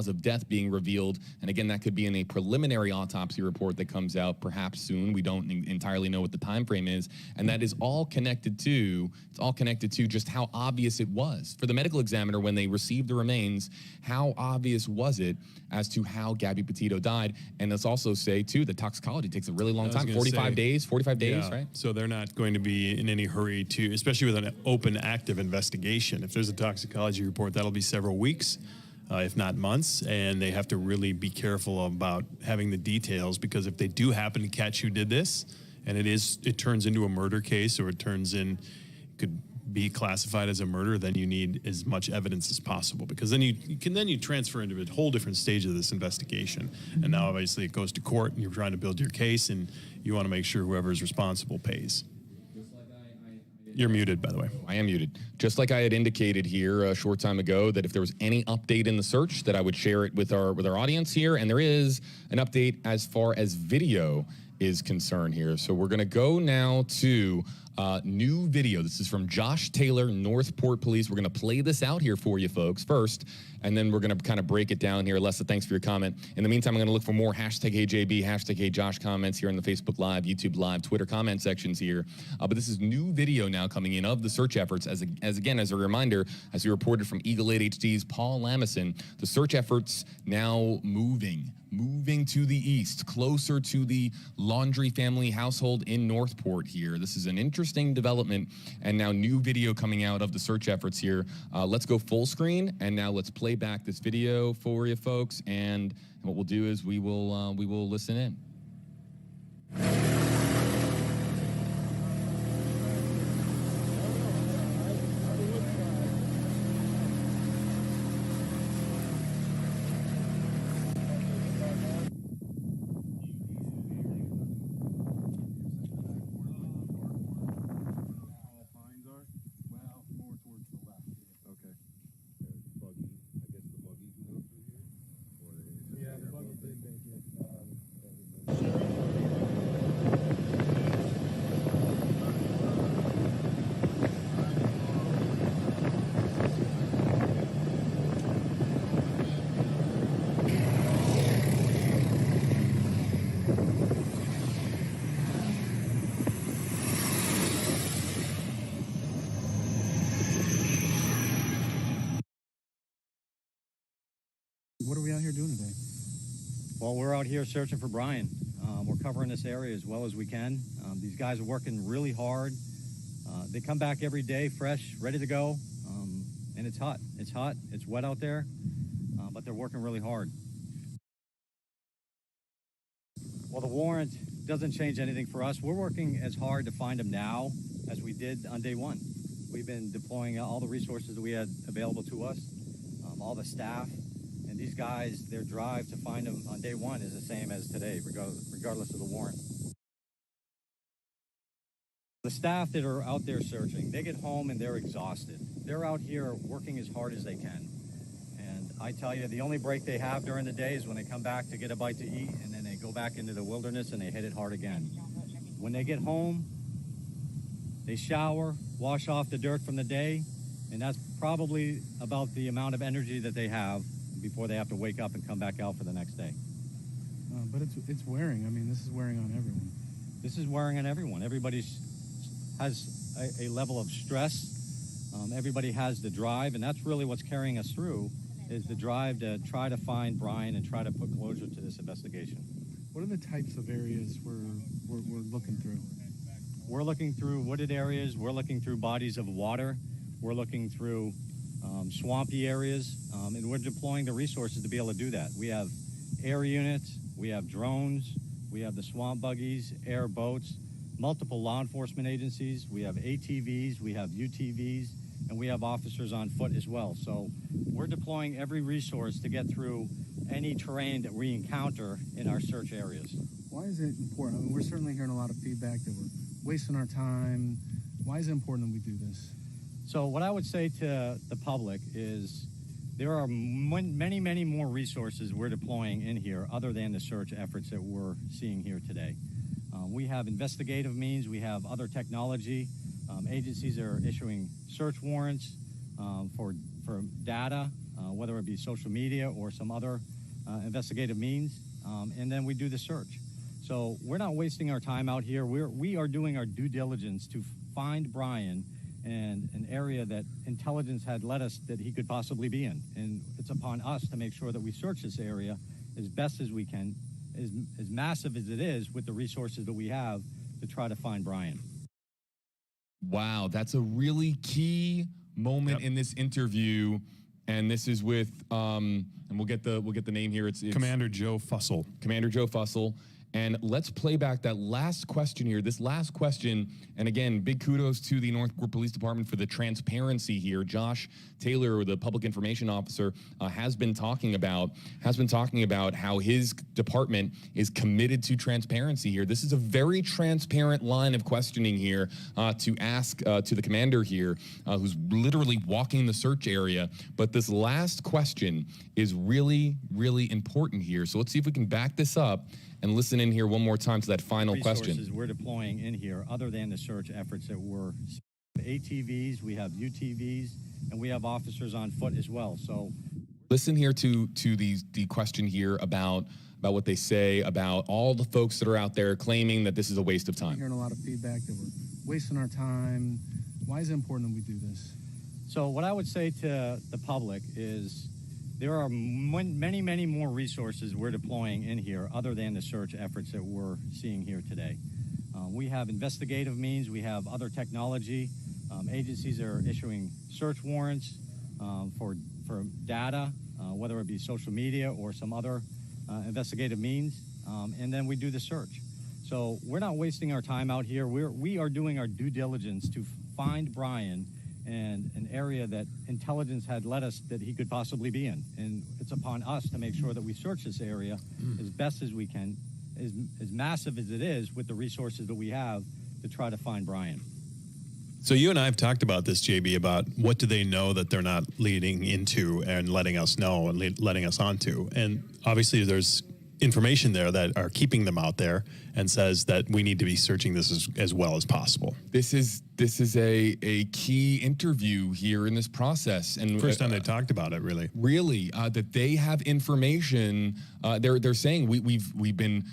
of death being revealed. And again, that could be in a preliminary autopsy report that comes out perhaps soon. We don't entirely know what the time frame is. And that is all connected to, just how obvious it was. For the medical examiner, when they received the remains, how obvious was it as to how Gabby Petito died? And let's also say, too, that toxicology takes a really long time, 45 days, right? So they're not going to be in any hurry to, especially with an open, active investigation. If there's a toxicology report, that'll be several weeks, if not months, and they have to really be careful about having the details, because if they do happen to catch who did this, and it turns into a murder case, or could be classified as a murder, then you need as much evidence as possible, because then you transfer into a whole different stage of this investigation. And now obviously it goes to court, and you're trying to build your case, and you want to make sure whoever is responsible pays. You're muted, by the way. I am muted. Just like I had indicated here a short time ago, that if there was any update in the search, that I would share it with our audience here, and there is an update as far as video is concerned here. So we're going to go now to new video. This is from Josh Taylor, Northport Police. We're going to play this out here for you folks first, and then we're going to kind of break it down here. Lessa, thanks for your comment. In the meantime, I'm going to look for more #HeyJB, #HeyJosh comments here in the Facebook Live, YouTube Live, Twitter comment sections here. But this is new video now coming in of the search efforts. As a reminder, as we reported from Eagle 8 HD's Paul Lamison, the search efforts now moving to the east, closer to the Laundrie family household in Northport here. This is an interesting development, and now new video coming out of the search efforts here. Let's go full screen, and now let's play back this video for you folks, and what we'll do is we will listen in. What are we out here doing today? Well, we're out here searching for Brian. We're covering this area as well as we can. These guys are working really hard. They come back every day fresh, ready to go, and it's hot. It's hot, it's wet out there, but they're working really hard. Well, the warrant doesn't change anything for us. We're working as hard to find them now as we did on day one. We've been deploying all the resources that we had available to us, all the staff. And these guys, their drive to find them on day one is the same as today, regardless of the warrant. The staff that are out there searching, they get home and they're exhausted. They're out here working as hard as they can. And I tell you, the only break they have during the day is when they come back to get a bite to eat, and then they go back into the wilderness and they hit it hard again. When they get home, they shower, wash off the dirt from the day, and that's probably about the amount of energy that they have before they have to wake up and come back out for the next day. But it's wearing. I mean, this is wearing on everyone. This is wearing on everyone. Everybody has a level of stress. Everybody has the drive, and that's really what's carrying us through, is the drive to try to find Brian and try to put closure to this investigation. What are the types of areas we're looking through? We're looking through wooded areas. We're looking through bodies of water. We're looking through swampy areas, and we're deploying the resources to be able to do that. We have air units, we have drones, we have the swamp buggies, air boats, multiple law enforcement agencies, we have ATVs, we have UTVs, and we have officers on foot as well. So we're deploying every resource to get through any terrain that we encounter in our search areas. Why is it important? I mean, we're certainly hearing a lot of feedback that we're wasting our time. Why is it important that we do this? So what I would say to the public is there are many, many more resources we're deploying in here other than the search efforts that we're seeing here today. We have investigative means, we have other technology. Agencies are issuing search warrants for data. whether it be social media or some other investigative means, and then we do the search. So we're not wasting our time out here. We are doing our due diligence to find Brian in an area that intelligence had led us that he could possibly be in. And it's upon us to make sure that we search this area as best as we can, as massive as it is, with the resources that we have to try to find Brian. Wow, that's a really key moment in this interview, and this is with and we'll get the name here. It's Commander Joe Fussell. Commander Joe Fussell. And let's play back that last question here. This last question, and again, big kudos to the Northport Police Department for the transparency here. Josh Taylor, the public information officer, has been talking about how his department is committed to transparency here. This is a very transparent line of questioning here to ask to the commander here, who's literally walking the search area. But this last question is really, really important here. So let's see if we can back this up and listen in here one more time to that final question. Resources we're deploying in here, other than the search efforts that we're ATVs, we have UTVs, and we have officers on foot as well. So listen here to the question here about what they say about all the folks that are out there claiming that this is a waste of I'm time. hearing a lot of feedback that we're wasting our time. Why is it important that we do this? So what I would say to the public is there are many, many more resources we're deploying in here other than the search efforts that we're seeing here today. We have investigative means. We have other technology. Agencies are issuing search warrants for data, whether it be social media or some other investigative means, and then we do the search. So we're not wasting our time out here. We are doing our due diligence to find Brian and an area that intelligence had led us that he could possibly be in. And it's upon us to make sure that we search this area as best as we can, as massive as it is, with the resources that we have to try to find Brian. So you and I have talked about this, JB, about what do they know that they're not leading into and letting us know and letting us onto. And obviously there's information there that are keeping them out there and says that we need to be searching this as well as possible. This is a key interview here in this process, and first time they talked about it, really. Really, that they have information. They're saying we've been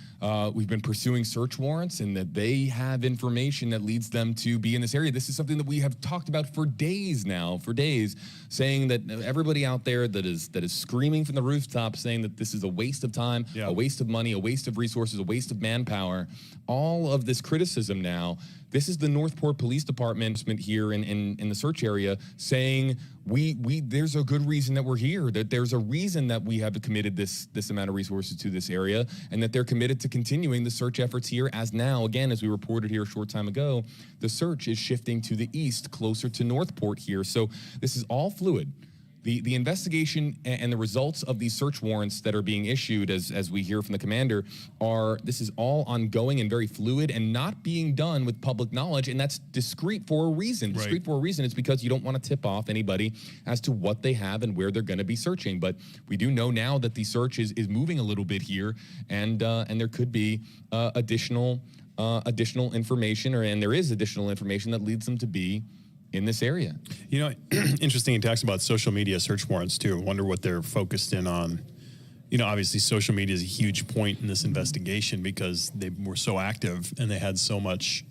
pursuing search warrants, and that they have information that leads them to be in this area. This is something that we have talked about for days now, saying that everybody out there that is screaming from the rooftop, saying that this is a waste of time, a waste of money, a waste of resources, a waste of manpower. All of this criticism now. This is the Northport Police Department here in the search area saying there's a good reason that we're here, that there's a reason that we have committed this amount of resources to this area, and that they're committed to continuing the search efforts here, as now, again, as we reported here a short time ago, the search is shifting to the east, closer to Northport here. So this is all fluid. The investigation and the results of these search warrants that are being issued, as we hear from the commander, this is all ongoing and very fluid and not being done with public knowledge, and that's discreet for a reason. Discreet for a reason. It's because you don't want to tip off anybody as to what they have and where they're going to be searching. But we do know now that the search is moving a little bit here, and there could be additional information, and there is additional information that leads them to be in this area. You know, interesting, he talks about social media search warrants too. I wonder what they're focused in on. You know, obviously social media is a huge point in this investigation because they were so active and they had so much,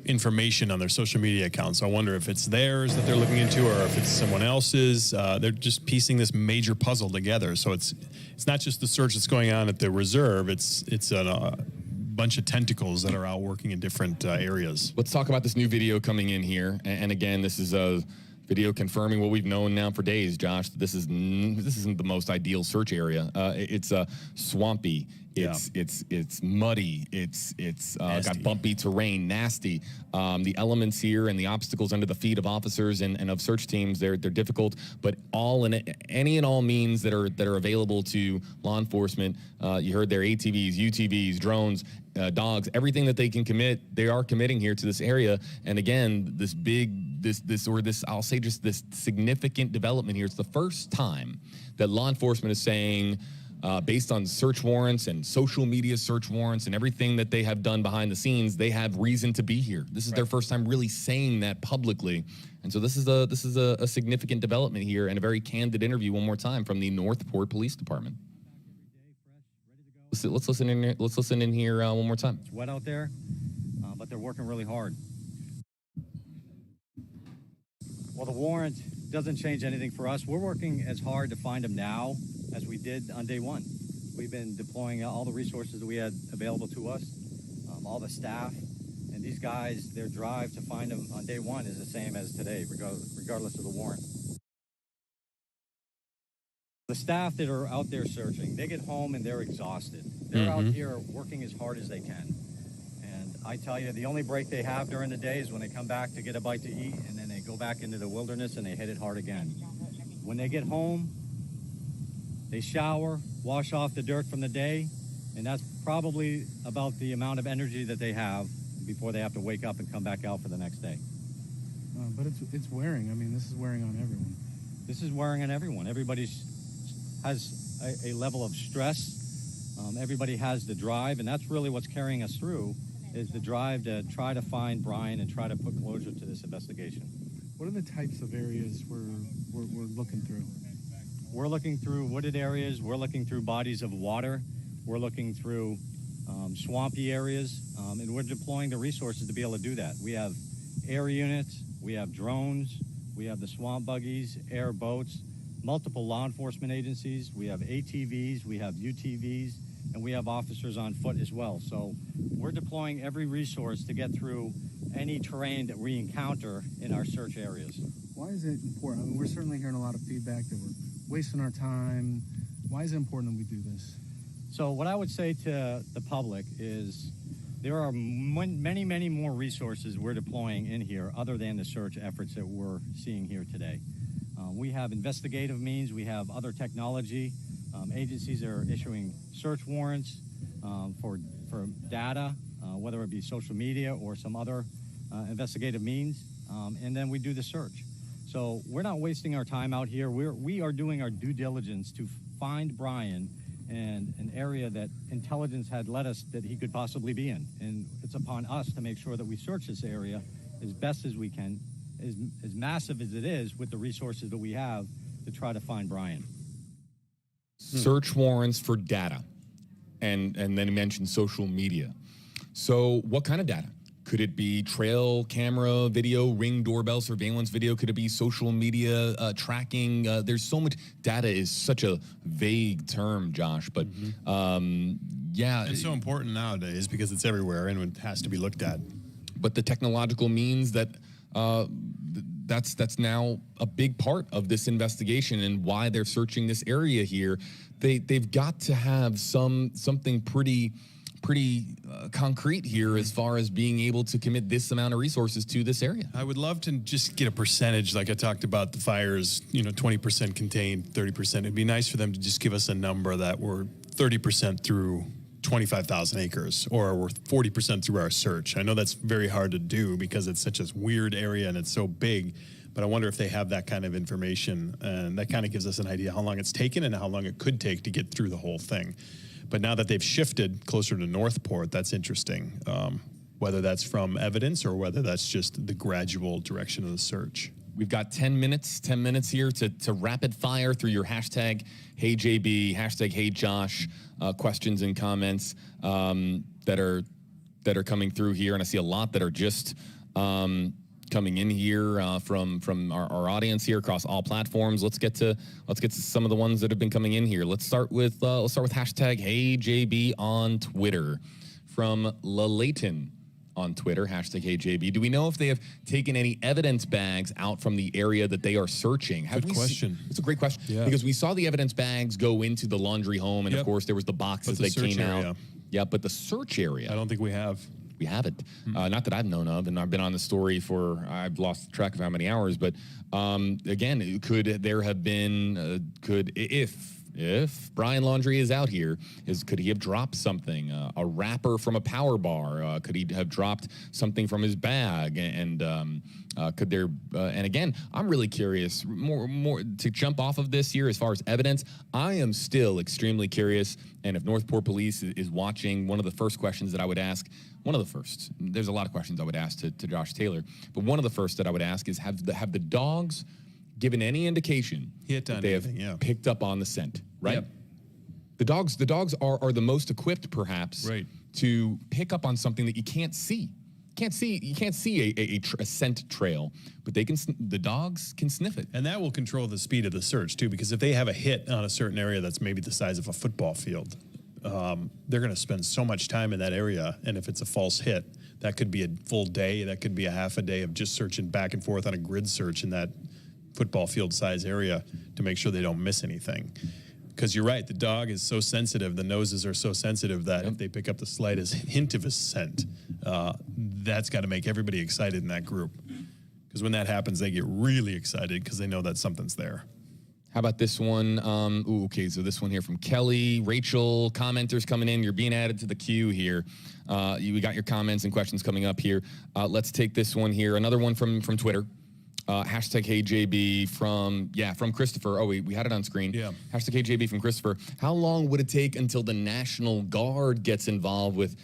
information on their social media accounts. So I wonder if it's theirs that they're looking into or if it's someone else's. They're just piecing this major puzzle together. So it's not just the search that's going on at the reserve. It's a bunch of tentacles that are out working in different areas. Let's talk about this new video coming in here. And again, this is a video confirming what we've known now for days, Josh. This isn't the most ideal search area. It's swampy. It's muddy. It's got bumpy terrain, nasty. The elements here and the obstacles under the feet of officers and of search teams, they're difficult. But any and all means that are available to law enforcement. You heard their ATVs, UTVs, drones, dogs, everything that they can commit, they are committing here to this area. And again, this significant development here. It's the first time that law enforcement is saying, based on search warrants and social media search warrants and everything that they have done behind the scenes, they have reason to be here. This is their first time really saying that publicly. And so this is a significant development here, and a very candid interview one more time from the Northport Police Department. Let's listen in here. Let's listen in here one more time. It's wet out there, but they're working really hard. Well, the warrant doesn't change anything for us. We're working as hard to find them now as we did on day one. We've been deploying all the resources that we had available to us, all the staff, and these guys, their drive to find them on day one is the same as today, regardless of the warrant. The staff that are out there searching, they get home and they're exhausted. They're out here working as hard as they can. And I tell you, the only break they have during the day is when they come back to get a bite to eat, and then they go back into the wilderness and they hit it hard again. When they get home, they shower, wash off the dirt from the day, and that's probably about the amount of energy that they have before they have to wake up and come back out for the next day. But it's wearing. I mean, this is wearing on everyone. This is wearing on everyone. Everybody has a level of stress. Everybody has the drive, and that's really what's carrying us through, is the drive to try to find Brian and try to put closure to this investigation. What are the types of areas we're looking through? We're looking through wooded areas. We're looking through bodies of water. We're looking through swampy areas, and we're deploying the resources to be able to do that. We have air units, we have drones, we have the swamp buggies, air boats, multiple law enforcement agencies. We have ATVs, we have UTVs, and we have officers on foot as well. So we're deploying every resource to get through any terrain that we encounter in our search areas. Why is it important? I mean, we're certainly hearing a lot of feedback that we're wasting our time. Why is it important that we do this? So what I would say to the public is there are many, many more resources we're deploying in here other than the search efforts that we're seeing here today. We have investigative means, we have other technology. Agencies are issuing search warrants for data, whether it be social media or some other investigative means, and then we do the search. So we're not wasting our time out here. We are doing our due diligence to find Brian in an area that intelligence had led us that he could possibly be in. And it's upon us to make sure that we search this area as best as we can, as massive as it is, with the resources that we have to try to find Brian. Search warrants for data, and then he mentioned social media. So what kind of data? Could it be trail camera video, Ring doorbell surveillance video? Could it be social media tracking? There's so much. Data is such a vague term, Josh, but yeah. It's so important nowadays because it's everywhere and it has to be looked at. But the technological means that that's now a big part of this investigation and why they're searching this area here. They've got to have something pretty concrete here as far as being able to commit this amount of resources to this area. I would love to just get a percentage, like I talked about the fires, 20% contained, 30%. It'd be nice for them to just give us a number that we're 30% through 25,000 acres, or we're 40% through our search. I know that's very hard to do because it's such a weird area and it's so big, but I wonder if they have that kind of information, and that kind of gives us an idea how long it's taken and how long it could take to get through the whole thing. But now that they've shifted closer to Northport, that's interesting, whether that's from evidence or whether that's just the gradual direction of the search. We've got 10 minutes here to rapid fire through your hashtag HeyJB, hashtag HeyJosh, questions and comments that are coming through here. And I see a lot that are just coming in here from our audience here across all platforms. Let's get to some of the ones that have been coming in here. Let's start with hashtag HeyJB on Twitter from LaLayton on Twitter, hashtag HeyJB. Do we know if they have taken any evidence bags out from the area that they are searching? Good question. It's a great question, yeah. Because we saw the evidence bags go into the Laundrie home, and of course there was the boxes that came out. Yeah, but the search area, I don't think we have. We haven't. Not that I've known of, and I've been on the story for, I've lost track of how many hours, but again, could there have been, if if Brian Laundrie is out here, could he have dropped something, a wrapper from a power bar? Could he have dropped something from his bag? And could there? And again, I'm really curious. More to jump off of this here as far as evidence. I am still extremely curious. And if Northport Police is watching, one of the first questions that I would ask. One of the first. There's a lot of questions I would ask to Josh Taylor, but one of the first that I would ask is have the dogs given any indication that they have picked up on the scent, right? Yep. The dogs are the most equipped, perhaps, to pick up on something that you can't see. You can't see a scent trail, but the dogs can sniff it. And that will control the speed of the search too, because if they have a hit on a certain area that's maybe the size of a football field, they're going to spend so much time in that area. And if it's a false hit, that could be a full day. That could be a half a day of just searching back and forth on a grid search in that football field size area to make sure they don't miss anything. Because you're right, the dog is so sensitive, the noses are so sensitive that if they pick up the slightest hint of a scent, that's got to make everybody excited in that group. Because when that happens, they get really excited because they know that something's there. How about this one? Okay, so this one here from Kelly, Rachel, commenters coming in. You're being added to the queue here. We got your comments and questions coming up here. Let's take this one here. Another one from Twitter. Hashtag HeyJB from Christopher. Oh, we had it on screen. Yeah. Hashtag HeyJB from Christopher. How long would it take until the National Guard gets involved with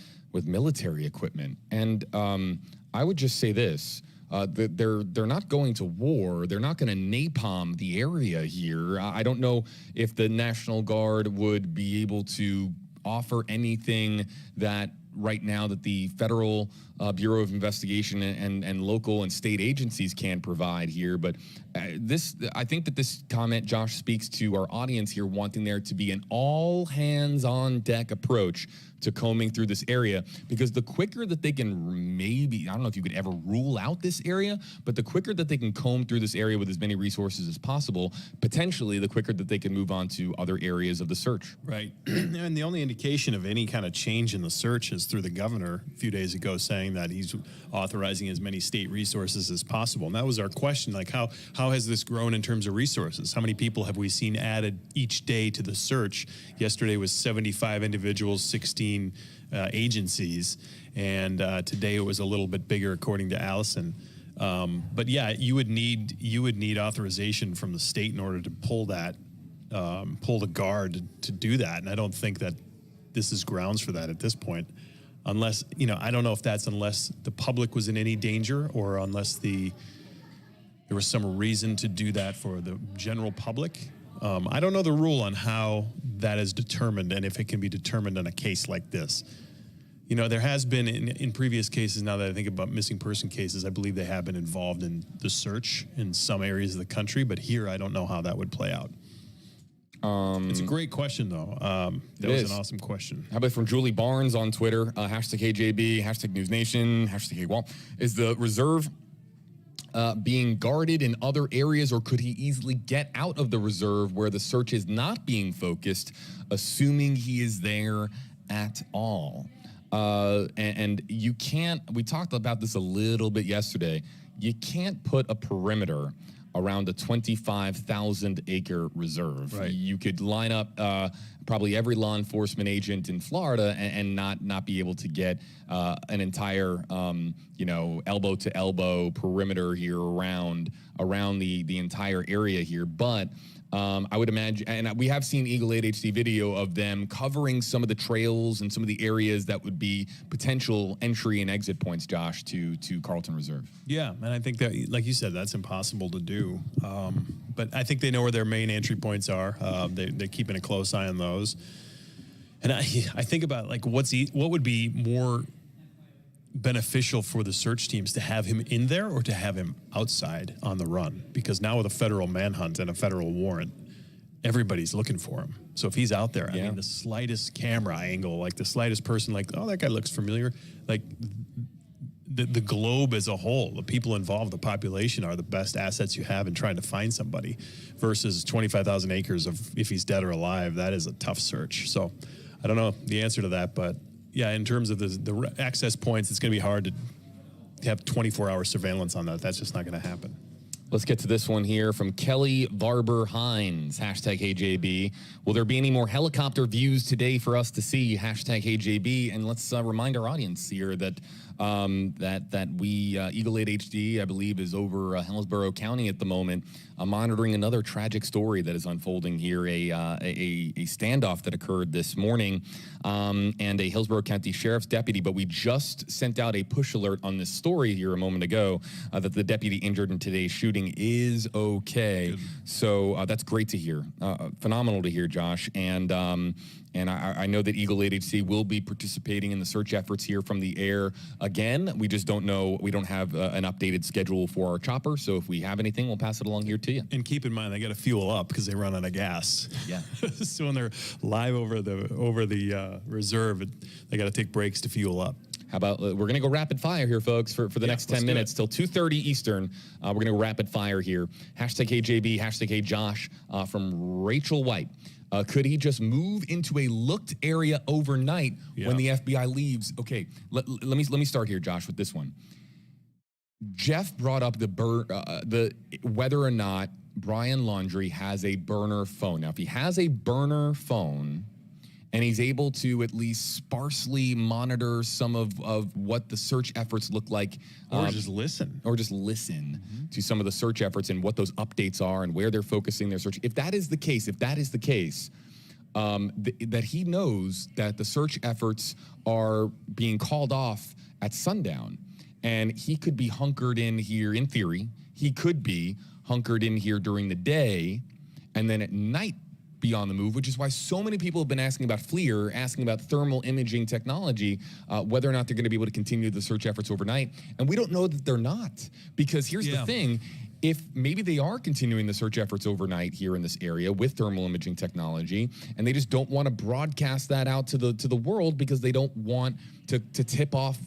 military equipment? And I would just say this. They're not going to war. They're not going to napalm the area here. I don't know if the National Guard would be able to offer anything that right now that the Federal Bureau of Investigation and local and state agencies can provide here. But I think that this comment, Josh, speaks to our audience here wanting there to be an all hands on deck approach to combing through this area, because the quicker that they can maybe, I don't know if you could ever rule out this area, but the quicker that they can comb through this area with as many resources as possible, potentially the quicker that they can move on to other areas of the search. Right. And the only indication of any kind of change in the search is through the governor a few days ago saying that he's authorizing as many state resources as possible. And that was our question, like how has this grown in terms of resources? How many people have we seen added each day to the search? Yesterday was 75 individuals, 16 agencies, and today it was a little bit bigger according to Allison. But yeah, you would need authorization from the state in order to pull the guard to do that. And I don't think that this is grounds for that at this point. Unless, I don't know if that's unless the public was in any danger or unless there was some reason to do that for the general public. I don't know the rule on how that is determined and if it can be determined on a case like this. There has been in previous cases, now that I think about missing person cases, I believe they have been involved in the search in some areas of the country, but here I don't know how that would play out. It's a great question, though. That was an awesome question. How about from Julie Barnes on Twitter, hashtag KJB, hashtag News Nation, hashtag KWall. Is the reserve being guarded in other areas, or could he easily get out of the reserve where the search is not being focused, assuming he is there at all? And you can't, we talked about this a little bit yesterday, you can't put a perimeter around a 25,000 acre reserve. Right. You could line up probably every law enforcement agent in Florida and not be able to get an entire elbow to elbow perimeter here around the entire area here. But I would imagine, and we have seen Eagle 8 HD video of them covering some of the trails and some of the areas that would be potential entry and exit points, Josh, to Carlton Reserve. Yeah, and I think that, like you said, that's impossible to do. But I think they know where their main entry points are. They're keeping a close eye on those. And I think about like what would be more beneficial for the search teams, to have him in there or to have him outside on the run? Because now with a federal manhunt and a federal warrant, everybody's looking for him. So if he's out there, I mean, the slightest camera angle, like the slightest person, like, oh, that guy looks familiar. Like the globe as a whole, the people involved, the population are the best assets you have in trying to find somebody, versus 25,000 acres of if he's dead or alive. That is a tough search. So I don't know the answer to that, but yeah, in terms of the access points, it's going to be hard to have 24-hour surveillance on that. That's just not going to happen. Let's get to this one here from Kelly Varber Hines. Hashtag HeyJB. Will there be any more helicopter views today for us to see? Hashtag HeyJB. And let's remind our audience here that Eagle 8 HD, I believe, is over Hillsborough County at the moment, monitoring another tragic story that is unfolding here, a standoff that occurred this morning, and a Hillsborough County Sheriff's deputy. But we just sent out a push alert on this story here a moment ago that the deputy injured in today's shooting is okay. Good. So that's great to hear. Phenomenal to hear, Josh. And I know that Eagle 8 HC will be participating in the search efforts here from the air again. We just don't know. We don't have an updated schedule for our chopper. So if we have anything, we'll pass it along here to you. And keep in mind, they got to fuel up because they run out of gas. Yeah. So when they're live over the reserve, they got to take breaks to fuel up. How about we're going to go rapid fire here, folks, for the next 10 minutes till 2:30 Eastern. We're going to go rapid fire here. Hashtag HeyJB, hashtag HeyJosh from Rachel White. Could he just move into a looked area overnight when the FBI leaves? Okay, let me start here, Josh, with this one. Jeff brought up the whether or not Brian Laundrie has a burner phone. Now, if he has a burner phone and he's able to at least sparsely monitor some of what the search efforts look like. Or just listen. To some of the search efforts and what those updates are and where they're focusing their search. If that is the case, that he knows that the search efforts are being called off at sundown, and he could be hunkered in here, in theory, he could be hunkered in here during the day, and then at night be on the move, which is why so many people have been asking about FLIR, asking about thermal imaging technology, whether or not they're going to be able to continue the search efforts overnight. And we don't know that they're not, because here's the thing. If maybe they are continuing the search efforts overnight here in this area with thermal imaging technology, and they just don't want to broadcast that out to the world because they don't want to tip off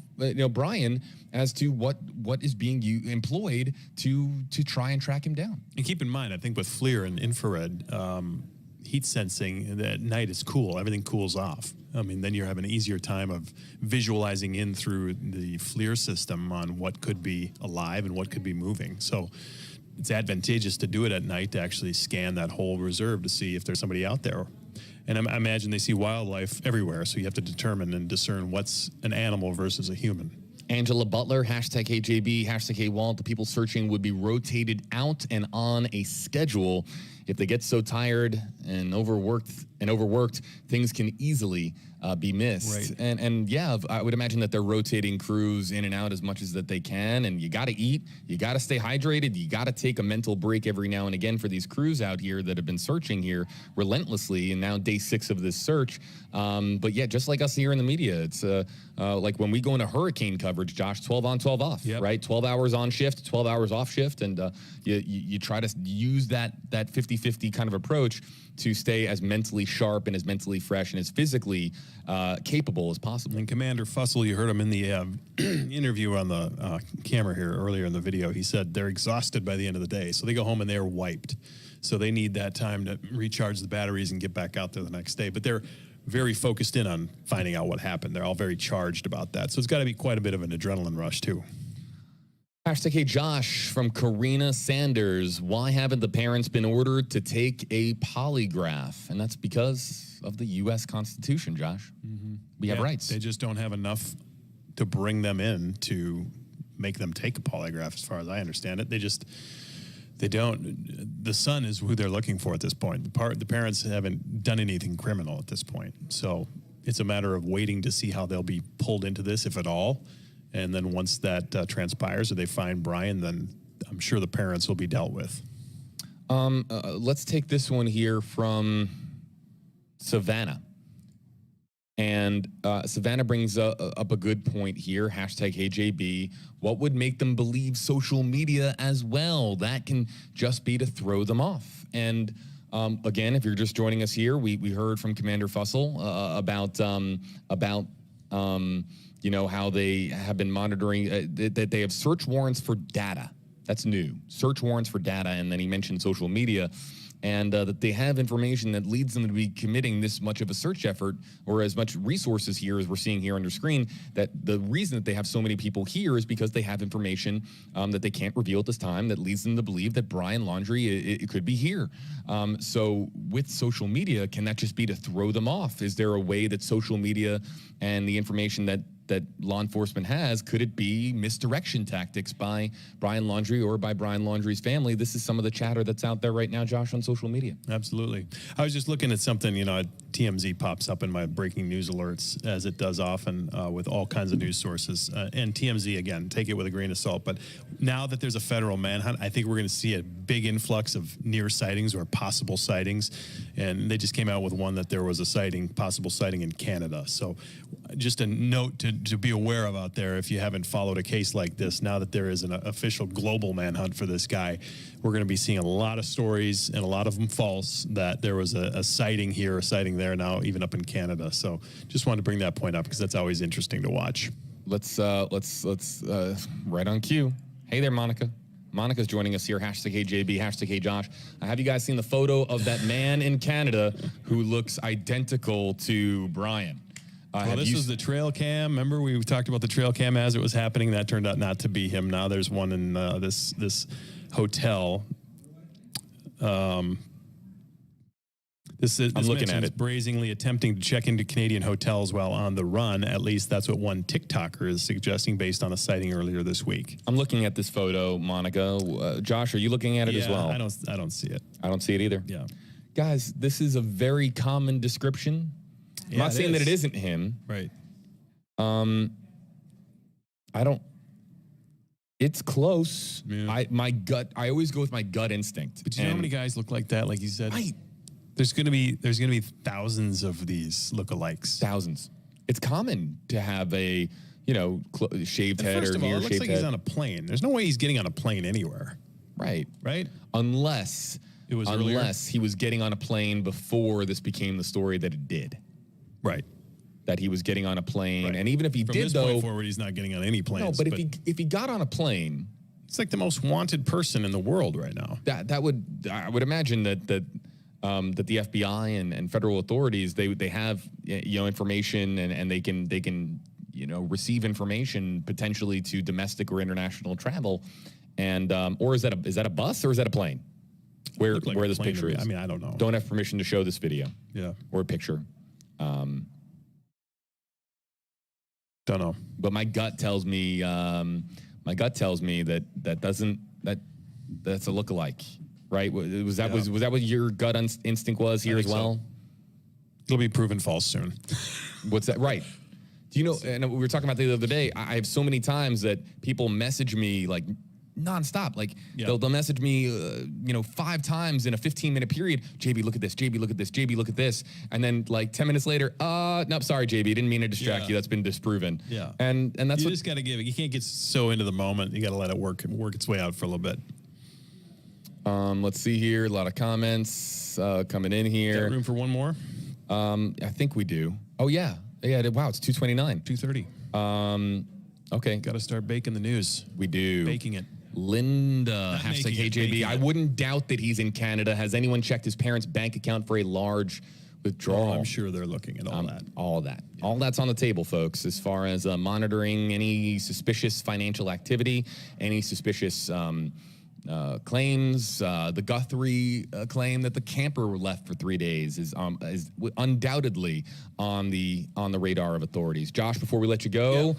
Brian as to what is being employed to try and track him down. And keep in mind, I think with FLIR and infrared, heat sensing, at night is cool. Everything cools off. I mean, then you're having an easier time of visualizing in through the FLIR system on what could be alive and what could be moving. So it's advantageous to do it at night to actually scan that whole reserve to see if there's somebody out there. And I imagine they see wildlife everywhere, so you have to determine and discern what's an animal versus a human. Angela Butler, hashtag HeyJB, hashtag HeyWalt. The people searching would be rotated out and on a schedule. If they get so tired and overworked, things can easily be missed. Right. And yeah, I would imagine that they're rotating crews in and out as much as that they can. And you got to eat, you got to stay hydrated, you got to take a mental break every now and again for these crews out here that have been searching here relentlessly. And now day 6 of this search. But yeah, just like us here in the media, it's like when we go into hurricane coverage, Josh, 12 on, 12 off, right? 12 hours on shift, 12 hours off shift. And you try to use that 50-50 kind of approach to stay as mentally sharp and as mentally fresh and as physically capable as possible. And Commander Fussell, you heard him in the interview on the camera here earlier in the video. He said they're exhausted by the end of the day, so they go home and they're wiped. So they need that time to recharge the batteries and get back out there the next day. But they're very focused in on finding out what happened. They're all very charged about that. So it's got to be quite a bit of an adrenaline rush, too. Hashtag HeyJosh from Karina Sanders. Why haven't the parents been ordered to take a polygraph? And that's because of the U.S. Constitution, Josh. Mm-hmm. We have rights. They just don't have enough to bring them in to make them take a polygraph, as far as I understand it. They don't. The son is who they're looking for at this point. The parents haven't done anything criminal at this point. So it's a matter of waiting to see how they'll be pulled into this, if at all. And then once that transpires or they find Brian, then I'm sure the parents will be dealt with. Let's take this one here from Savannah. And Savannah brings up a good point here. Hashtag HeyJB. What would make them believe social media as well? That can just be to throw them off. And again, if you're just joining us here, we heard from Commander Fussell about how they have been monitoring, that they have search warrants for data. That's new. Search warrants for data. And then he mentioned social media. and that they have information that leads them to be committing this much of a search effort or as much resources here as we're seeing here on your screen, that the reason that they have so many people here is because they have information that they can't reveal at this time that leads them to believe that Brian Laundrie it could be here. So with social media, can that just be to throw them off? Is there a way that social media and the information that law enforcement has, could it be misdirection tactics by Brian Laundrie or by Brian Laundrie's family? This is some of the chatter that's out there right now, Josh, on social media. Absolutely. I was just looking at something, TMZ pops up in my breaking news alerts, as it does often with all kinds of news sources. And TMZ, again, take it with a grain of salt. But now that there's a federal manhunt, I think we're going to see a big influx of near sightings or possible sightings. And they just came out with one that there was a possible sighting in Canada. So just a note to be aware of out there, if you haven't followed a case like this, now that there is an official global manhunt for this guy, we're going to be seeing a lot of stories, and a lot of them false, that there was a sighting here, a sighting there, now even up in Canada. So just wanted to bring that point up because that's always interesting to watch. Let's right on cue. Hey there, Monica. Monica's joining us here. #HeyJB, #HeyJosh. Have you guys seen the photo of that man in Canada who looks identical to Brian? Well, this was the trail cam. Remember, we talked about the trail cam as it was happening. That turned out not to be him. Now there's one in this hotel. This I'm looking at it. Brazenly attempting to check into Canadian hotels while on the run. At least that's what one TikToker is suggesting based on a sighting earlier this week. I'm looking at this photo, Monica. Josh, are you looking at it as well? I don't see it. I don't see it either. Yeah. Guys, this is a very common description. I'm not saying that it isn't him. Right. I don't. It's close. Yeah. I always go with my gut instinct. But you know how many guys look like that? Like you said, Right. There's gonna be thousands of these lookalikes. Thousands. It's common to have a shaved head First or of all, near it looks shaved like head. he's on a plane. There's no way he's getting on a plane anywhere. Right. Right. Unless It was earlier? he was getting on a plane before this became the story that it did. Right. That he was getting on a plane, Right. and even if he From did, this though, point forward, he's not getting on any planes. no. But if he got on a plane, it's like the most wanted person in the world right now. I would imagine that the FBI and federal authorities they have information and they can receive information potentially to domestic or international travel, and or is that a bus or is that a plane? Where Looked like where a this plane to picture me. is? I mean, I don't know. Don't have permission to show this video Yeah. or a picture. Don't know. But my gut tells me that's a lookalike, right? Was that what your gut instinct was here I as think so. well? It'll be proven false soon. What's that? Right. Do you know? And we were talking about the other day. I have so many times that people message me like nonstop. Like they'll message me, 5 times in a 15-minute period. JB, look at this. JB, look at this. JB, look at this. And then like 10 minutes later, nope, sorry, JB, didn't mean to distract you. That's been disproven. Yeah. And that's You just got to give it. You can't get so into the moment. You got to let it work its way out for a little bit. Let's see here. A lot of comments coming in here. Got room for one more? I think we do. Oh yeah. Wow, it's 2:29. 2:30. Okay. Got to start baking the news. We do. Baking it. Linda, Not making it, #HeyJB. baking I it. wouldn't doubt that he's in Canada. Has anyone checked his parents' bank account for a large withdrawal? I'm sure they're looking at all that. All that. All that's on the table, folks, as far as monitoring any suspicious financial activity, any suspicious claims. The Guthrie claim that the camper left for 3 days is undoubtedly on the radar of authorities. Josh, before we let you go,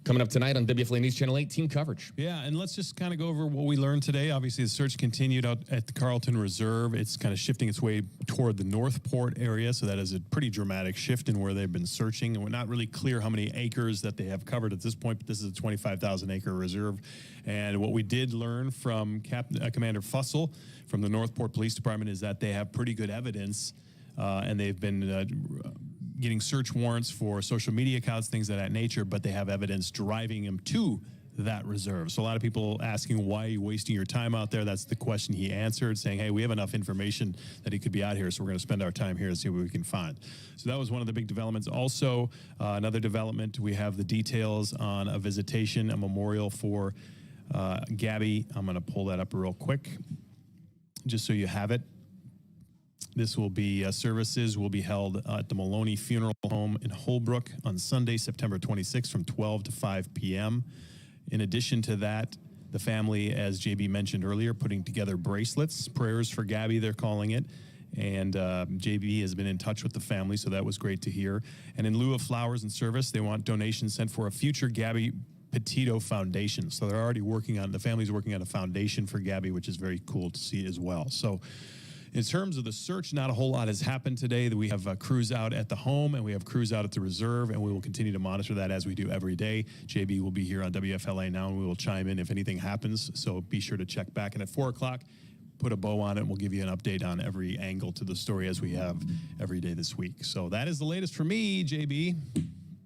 coming up tonight on WFLA News Channel 8, team coverage. Yeah, and let's just kind of go over what we learned today. Obviously, the search continued out at the Carlton Reserve. It's kind of shifting its way toward the Northport area, so that is a pretty dramatic shift in where they've been searching. And we're not really clear how many acres that they have covered at this point, but this is a 25,000-acre reserve. And what we did learn from Commander Fussell from the Northport Police Department is that they have pretty good evidence, and they've been getting search warrants for social media accounts, things of that nature, but they have evidence driving them to that reserve. So a lot of people asking, why are you wasting your time out there? That's the question he answered, saying, hey, we have enough information that he could be out here, so we're going to spend our time here and see what we can find. So that was one of the big developments. Also, another development, we have the details on a visitation, a memorial for Gabby. I'm going to pull that up real quick, just so you have it. This will be services will be held at the Maloney Funeral Home in Holbrook on Sunday, September 26th from 12 to 5 p.m. In addition to that, the family, as JB mentioned earlier, putting together bracelets, prayers for Gabby, they're calling it. And JB has been in touch with the family, so that was great to hear. And in lieu of flowers and service, they want donations sent for a future Gabby Petito Foundation. So they're already working on, the family's working on a foundation for Gabby, which is very cool to see as well. So in terms of the search, not a whole lot has happened today. We have crews out at the home, and we have crews out at the reserve, and we will continue to monitor that as we do every day. JB will be here on WFLA now, and we will chime in if anything happens. So be sure to check back. And at 4 o'clock, put a bow on it, and we'll give you an update on every angle to the story as we have every day this week. So that is the latest for me, JB.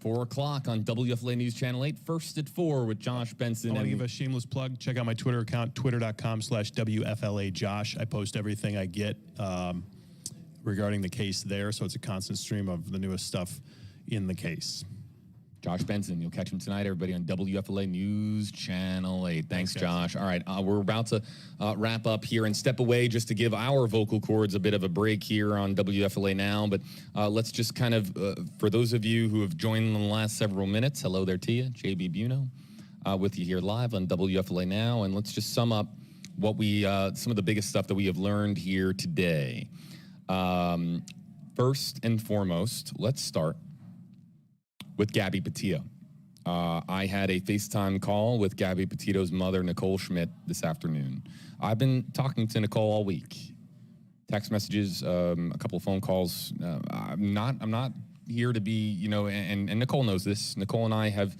4 o'clock on WFLA News Channel 8, first at 4 with Josh Benson. I want to give a shameless plug. Check out my Twitter account, twitter.com/WFLAJosh. I post everything I get regarding the case there, so it's a constant stream of the newest stuff in the case. Josh Benson, you'll catch him tonight, everybody, on WFLA News Channel 8. Thanks, Josh. All right, we're about to wrap up here and step away just to give our vocal cords a bit of a break here on WFLA Now. But let's just kind of, for those of you who have joined in the last several minutes, hello there to you, JB Buno, with you here live on WFLA Now. And let's just sum up what we, some of the biggest stuff that we have learned here today. First and foremost, let's start with Gabby Petito. I had a FaceTime call with Gabby Petito's mother, Nicole Schmidt, this afternoon. I've been talking to Nicole all week. Text messages, a couple of phone calls. I'm not here to be, you know, and Nicole knows this. Nicole and I have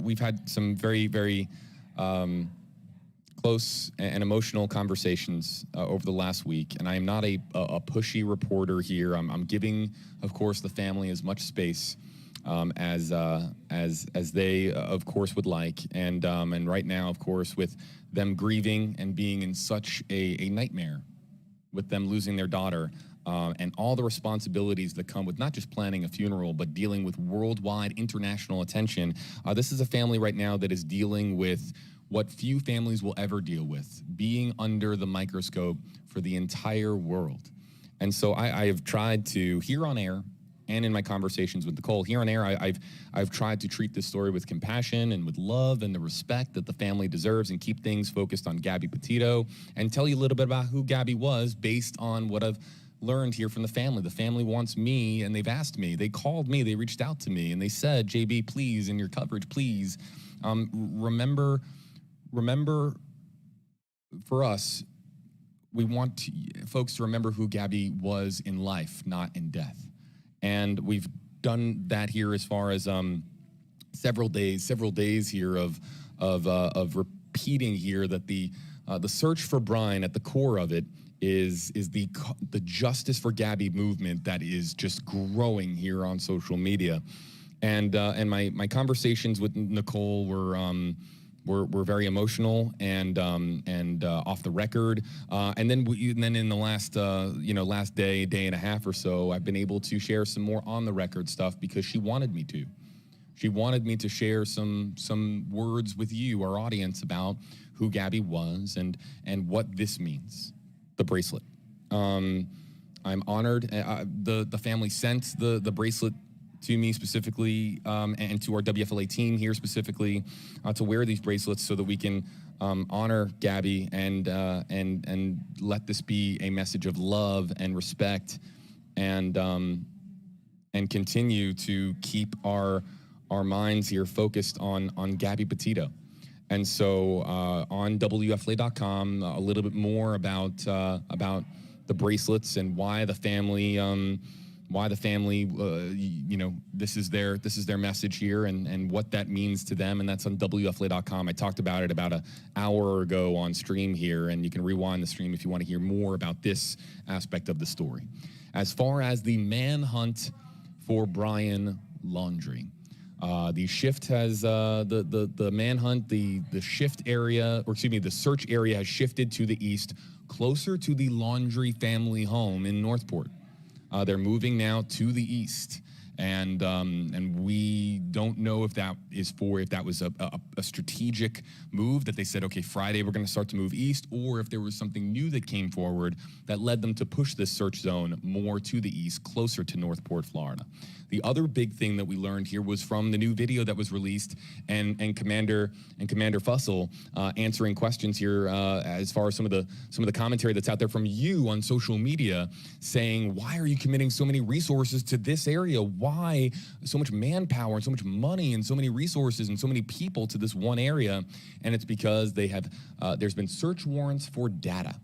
we've had some very, very close and emotional conversations over the last week, and I am not a pushy reporter here. I'm giving, of course, the family as much space as they, of course, would like, and right now, of course, with them grieving and being in such a nightmare, with them losing their daughter, and all the responsibilities that come with not just planning a funeral, but dealing with worldwide international attention. This is a family right now that is dealing with what few families will ever deal with, being under the microscope for the entire world. And so I have tried to, here on air, and in my conversations with Nicole, here on air, I've tried to treat this story with compassion and with love and the respect that the family deserves, and keep things focused on Gabby Petito, and tell you a little bit about who Gabby was based on what I've learned here from the family. The family wants me, and they've asked me, they called me, they reached out to me, and they said, JB, please, in your coverage, please, remember, for us, we want folks to remember who Gabby was in life, not in death. And we've done that here as far as several days here of repeating here that the search for Brian, at the core of it, is the Justice for Gabby movement that is just growing here on social media. And my conversations with Nicole were very emotional and off the record. And then in the last last day and a half or so, I've been able to share some more on the record stuff because she wanted me to. She wanted me to share some words with you, our audience, about who Gabby was and what this means. The bracelet. I'm honored. The family sent the bracelet to me specifically, and to our WFLA team here specifically, to wear these bracelets so that we can honor Gabby and let this be a message of love and respect, and continue to keep our minds here focused on Gabby Petito. And so on WFLA.com, a little bit more about the bracelets and why the family. This is their message here, and what that means to them, and that's on WFLA.com. I talked about it about an hour ago on stream here, and you can rewind the stream if you want to hear more about this aspect of the story. As far as the manhunt for Brian Laundrie, the shift has the manhunt, the shift area, or excuse me, the search area has shifted to the east, closer to the Laundrie family home in Northport. They're moving now to the east, and we don't know if that was a strategic move that they said, okay, Friday we're going to start to move east, or if there was something new that came forward that led them to push this search zone more to the east, closer to Northport, Florida. The other big thing that we learned here was from the new video that was released, and Commander Fussell answering questions here as far as some of the commentary that's out there from you on social media, saying, why are you committing so many resources to this area? Why so much manpower and so much money and so many resources and so many people to this one area? And it's because they have there's been search warrants for data.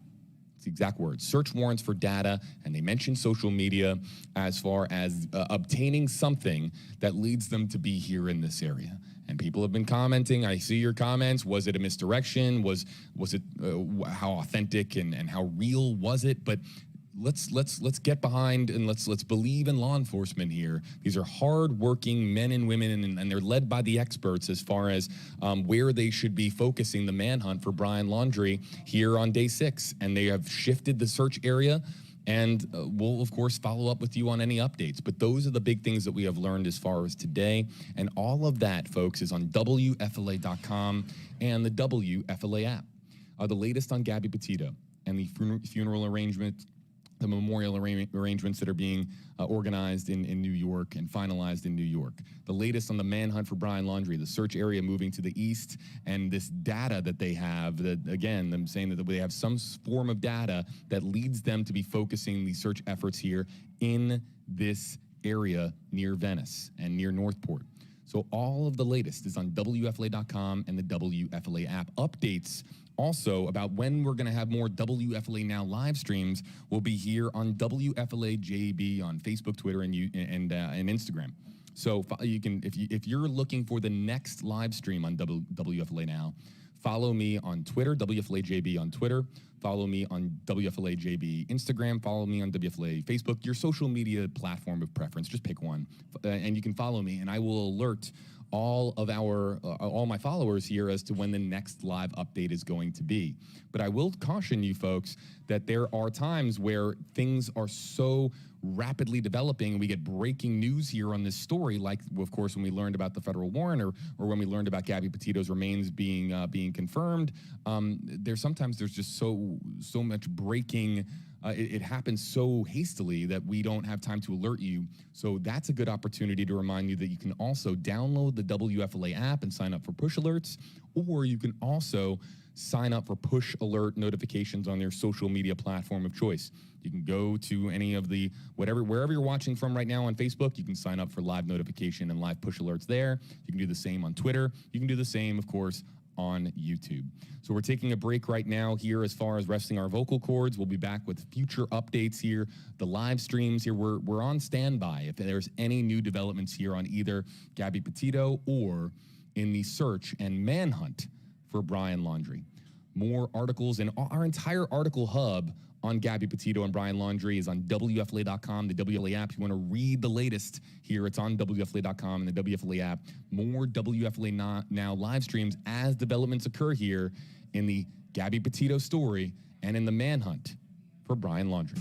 It's the exact words, search warrants for data, and they mention social media as far as obtaining something that leads them to be here in this area. And people have been commenting. I see your comments. Was it a misdirection? Was it how authentic and how real was it? But let's get behind and let's believe in law enforcement here. These are hard-working men and women, and they're led by the experts as far as where they should be focusing the manhunt for Brian Laundrie here on day 6. And they have shifted the search area, and we'll, of course, follow up with you on any updates. But those are the big things that we have learned as far as today. And all of that, folks, is on WFLA.com and the WFLA app. The latest on Gabby Petito and the funeral arrangement, the memorial arrangements that are being organized in New York and finalized in New York. The latest on the manhunt for Brian Laundrie, the search area moving to the east, and this data that they have, that again, them saying that they have some form of data that leads them to be focusing the search efforts here in this area near Venice and near Northport. So all of the latest is on WFLA.com and the WFLA app. Updates also about when we're going to have more WFLA Now live streams will be here on WFLA JB on Facebook, Twitter, and Instagram. So you can, if you're looking for the next live stream on WFLA Now, follow me on Twitter, WFLA JB on Twitter. Follow me on WFLA JB Instagram. Follow me on WFLA Facebook. Your social media platform of preference. Just pick one, and you can follow me, and I will alert all my followers here as to when the next live update is going to be. But I will caution you folks that there are times where things are so rapidly developing and we get breaking news here on this story, like of course when we learned about the federal warrant, or when we learned about Gabby Petito's remains being confirmed. There's just so much breaking. It happens so hastily that we don't have time to alert you. So that's a good opportunity to remind you that you can also download the WFLA app and sign up for push alerts, or you can also sign up for push alert notifications on their social media platform of choice. You can go to any of the wherever you're watching from right now on Facebook. You can sign up for live notification and live push alerts there. You can do the same on Twitter. You can do the same, of course, on YouTube. So we're taking a break right now here as far as resting our vocal cords. We'll be back with future updates here, the live streams here. We're on standby if there's any new developments here on either Gabby Petito or in the search and manhunt for Brian Laundrie. More articles, and our entire article hub on Gabby Petito and Brian Laundrie is on WFLA.com, the WFLA app. If you want to read the latest here, it's on WFLA.com and the WFLA app. More WFLA Now live streams as developments occur here in the Gabby Petito story and in the manhunt for Brian Laundrie.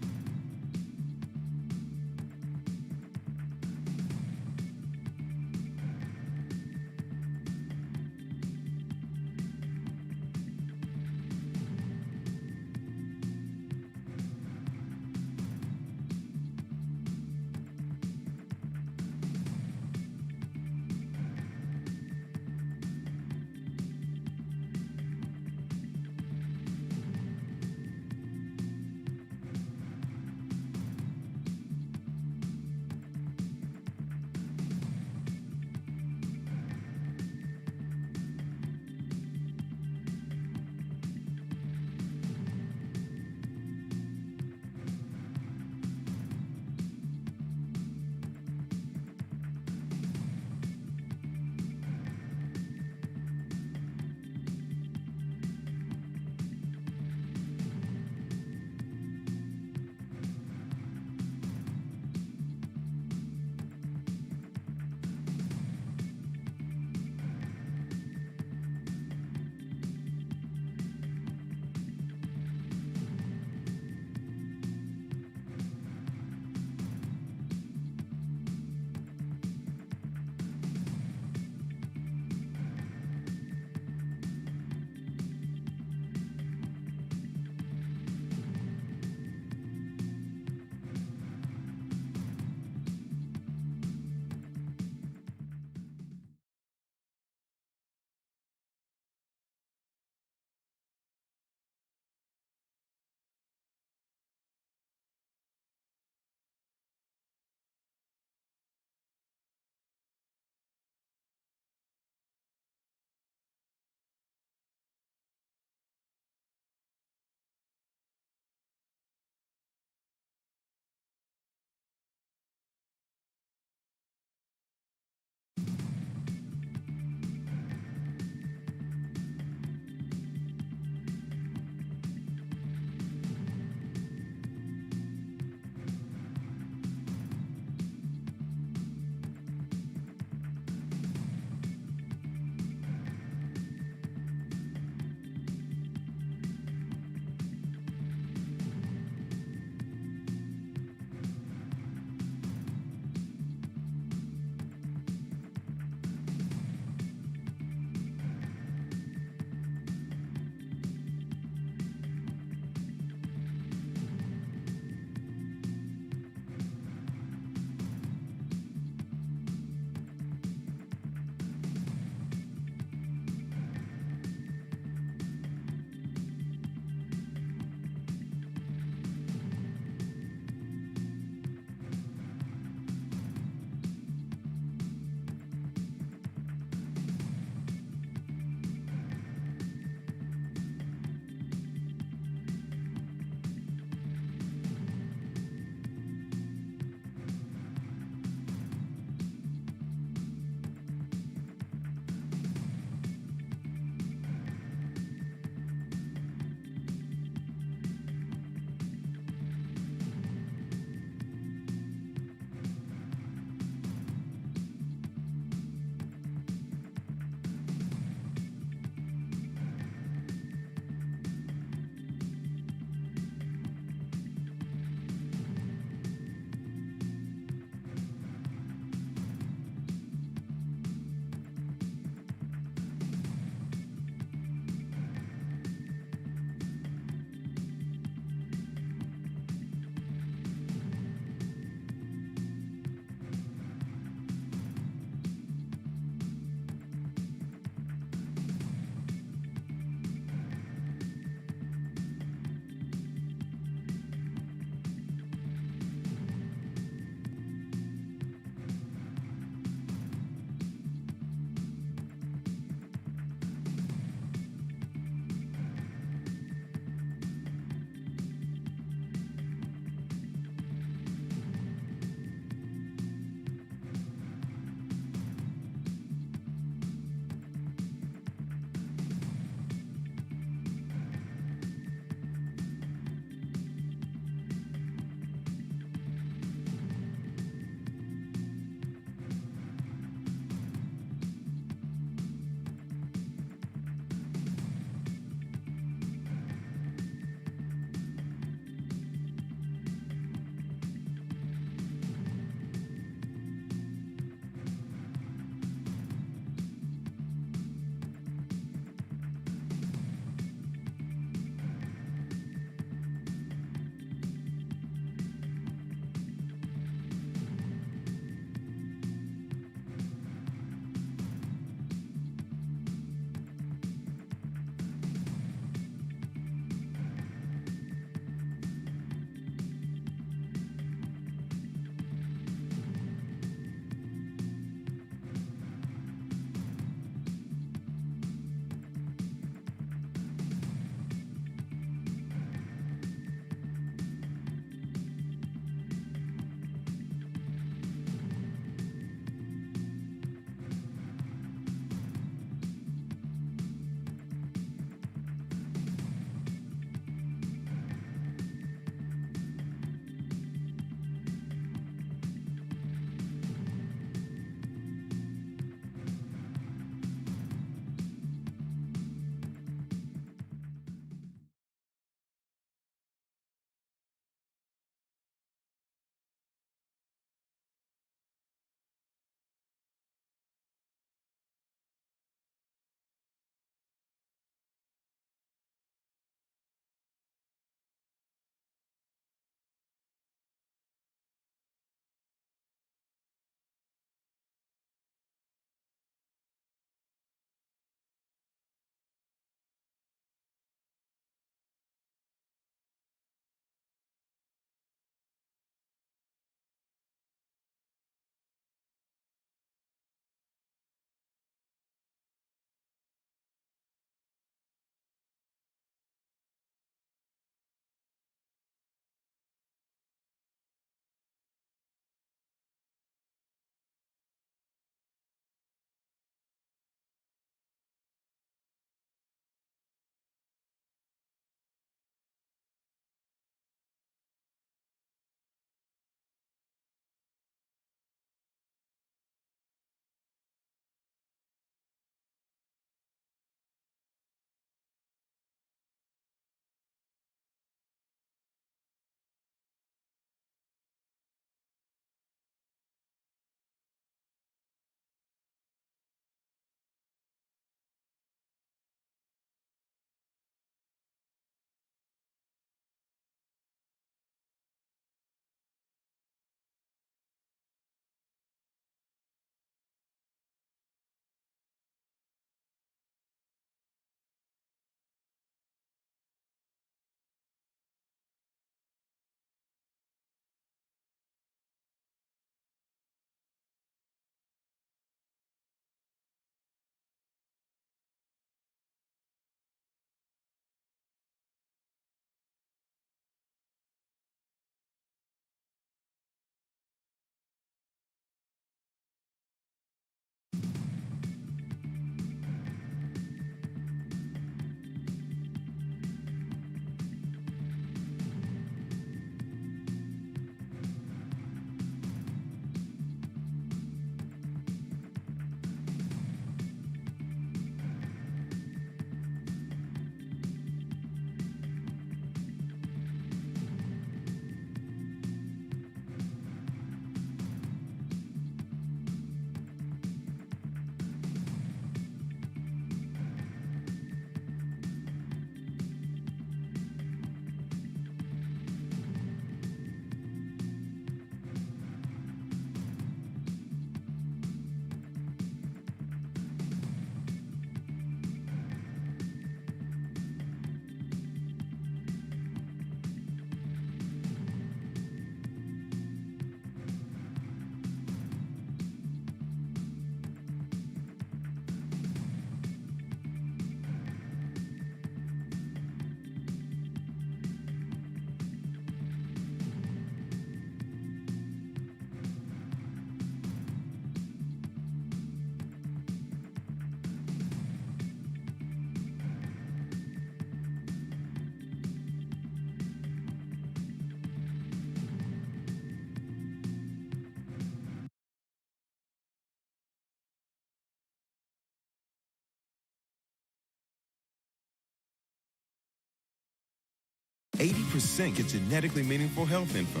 80% get genetically meaningful health info.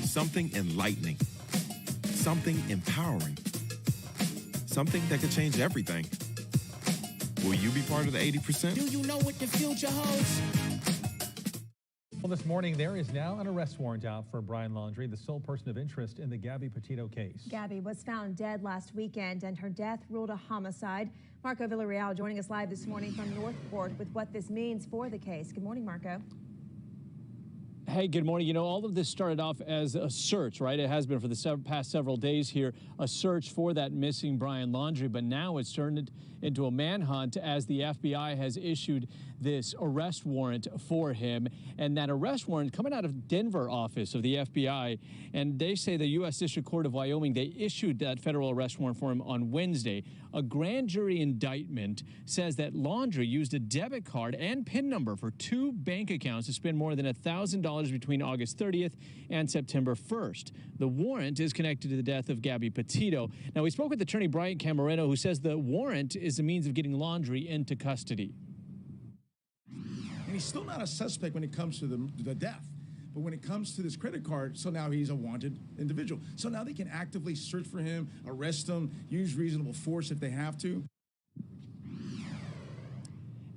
Something enlightening. Something empowering. Something that could change everything. Will you be part of the 80%? Do you know what the future holds? Well, this morning, there is now an arrest warrant out for Brian Laundrie, the sole person of interest in the Gabby Petito case. Gabby was found dead last weekend, and her death ruled a homicide. Marco Villarreal joining us live this morning from Northport with what this means for the case. Good morning, Marco. Hey, good morning. You know, all of this started off as a search, right? It has been for the past several days here, a search for that missing Brian Laundrie, but now it's turned into a manhunt as the FBI has issued this arrest warrant for him. And that arrest warrant coming out of Denver office of the FBI, and they say the U.S. District Court of Wyoming, they issued that federal arrest warrant for him on Wednesday. A grand jury indictment says that Laundrie used a debit card and PIN number for 2 bank accounts to spend more than $1,000 between August 30th and September 1st. The warrant is connected to the death of Gabby Petito. Now, we spoke with attorney Brian Camerino, who says the warrant is a means of getting Laundrie into custody. And he's still not a suspect when it comes to the death. But when it comes to this credit card, so now he's a wanted individual. So now they can actively search for him, arrest him, use reasonable force if they have to.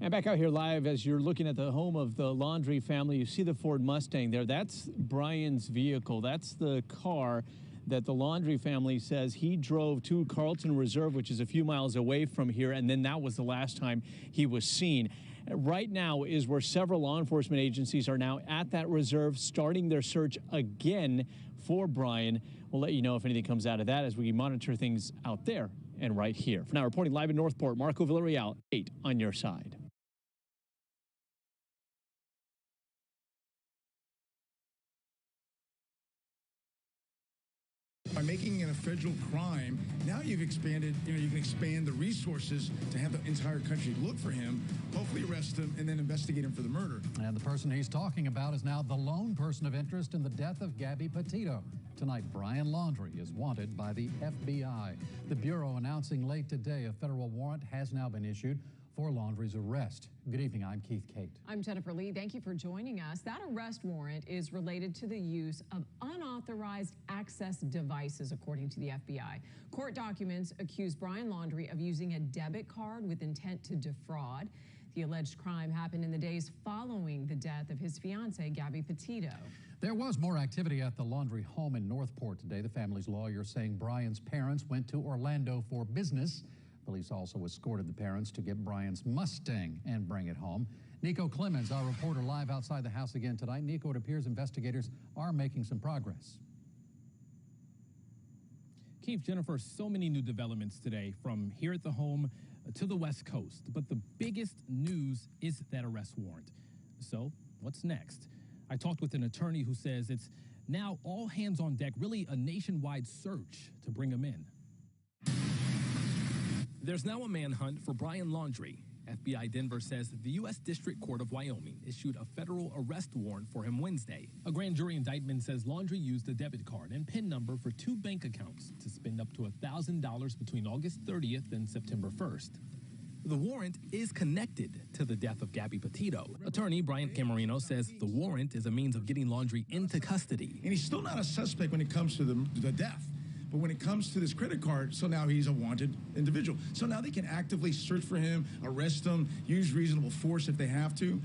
And back out here live, as you're looking at the home of the Laundrie family, you see the Ford Mustang there. That's Brian's vehicle. That's the car that the Laundrie family says he drove to Carlton Reserve, which is a few miles away from here, and then that was the last time he was seen. Right now is where several law enforcement agencies are now at that reserve, starting their search again for Brian. We'll let you know if anything comes out of that as we monitor things out there and right here. For now, reporting live in Northport, Marco Villarreal, 8 on your side. By making it a federal crime, now you've expanded, you can expand the resources to have the entire country look for him, hopefully arrest him, and then investigate him for the murder. And the person he's talking about is now the lone person of interest in the death of Gabby Petito. Tonight, Brian Laundrie is wanted by the FBI. The Bureau announcing late today a federal warrant has now been issued for Laundrie's arrest. Good evening, I'm Keith Kate. I'm Jennifer Lee. Thank you for joining us. That arrest warrant is related to the use of unauthorized access devices, according to the FBI. Court documents accuse Brian Laundrie of using a debit card with intent to defraud. The alleged crime happened in the days following the death of his fiancée, Gabby Petito. There was more activity at the Laundrie home in Northport today. The family's lawyer saying Brian's parents went to Orlando for business. Police also escorted the parents to get Brian's Mustang and bring it home. Nico Clemens, our reporter, live outside the house again tonight. Nico, it appears investigators are making some progress. Keith, Jennifer, so many new developments today from here at the home to the West Coast. But the biggest news is that arrest warrant. So what's next? I talked with an attorney who says it's now all hands on deck, really a nationwide search to bring him in. There's now a manhunt for Brian Laundrie. FBI Denver says the U.S. District Court of Wyoming issued a federal arrest warrant for him Wednesday. A grand jury indictment says Laundrie used a debit card and PIN number for 2 bank accounts to spend up to $1,000 between August 30th and September 1st. The warrant is connected to the death of Gabby Petito. Attorney Brian Camerino says the warrant is a means of getting Laundrie into custody. And he's still not a suspect when it comes to the death. But when it comes to this credit card, so now he's a wanted individual. So now they can actively search for him, arrest him, use reasonable force if they have to.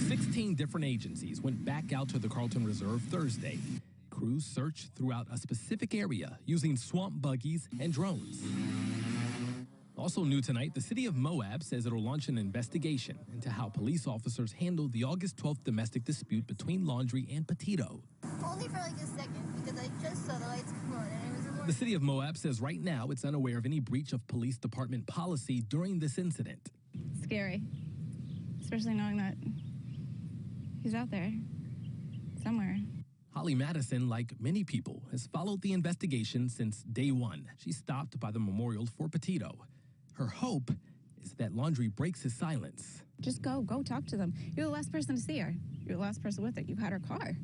16 different agencies went back out to the Carlton Reserve Thursday. Crews searched throughout a specific area using swamp buggies and drones. Also new tonight, the city of Moab says it'll launch an investigation into how police officers handled the August 12th domestic dispute between Laundrie and Petito. Only for like a second, because I just saw the lights come on and it was The city of Moab says right now it's unaware of any breach of police department policy during this incident. Scary, especially knowing that he's out there somewhere. Holly Madison, like many people, has followed the investigation since day one. She stopped by the memorial for Petito. Her hope is that Laundrie breaks his silence. Just go talk to them. You're the last person to see her. You're the last person with her. You had her car.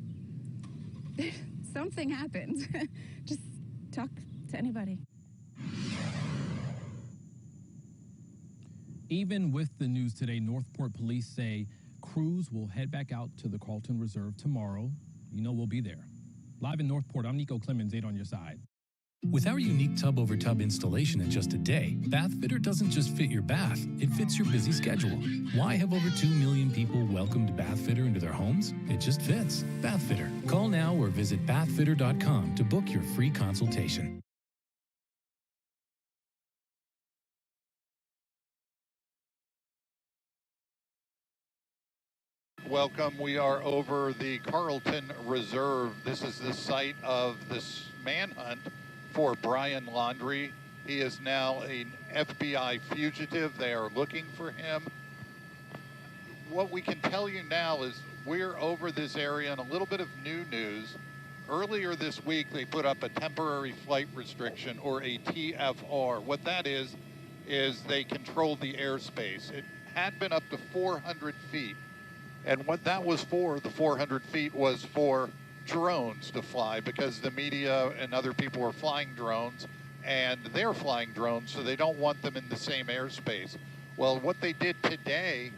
Something happened. Just talk to anybody. Even with the news today, Northport police say crews will head back out to the Carlton Reserve tomorrow. You know we'll be there. Live in Northport, I'm Nico Clemens, 8 on your side. With our unique tub-over-tub installation in just a day, Bathfitter doesn't just fit your bath, it fits your busy schedule. Why have over 2 million people welcomed Bathfitter into their homes? It just fits. Bathfitter. Call now or visit bathfitter.com to book your free consultation. Welcome. We are over the Carlton Reserve. This is the site of this manhunt for Brian Laundrie. He is now an FBI fugitive. They are looking for him. What we can tell you now is we're over this area, and a little bit of new news. Earlier this week, they put up a temporary flight restriction, or a TFR. What that is they controlled the airspace. It had been up to 400 feet. And what that was for, the 400 feet, was for drones to fly, because the media and other people are flying drones, and they're flying drones, so they don't want them in the same airspace. Well, what they did today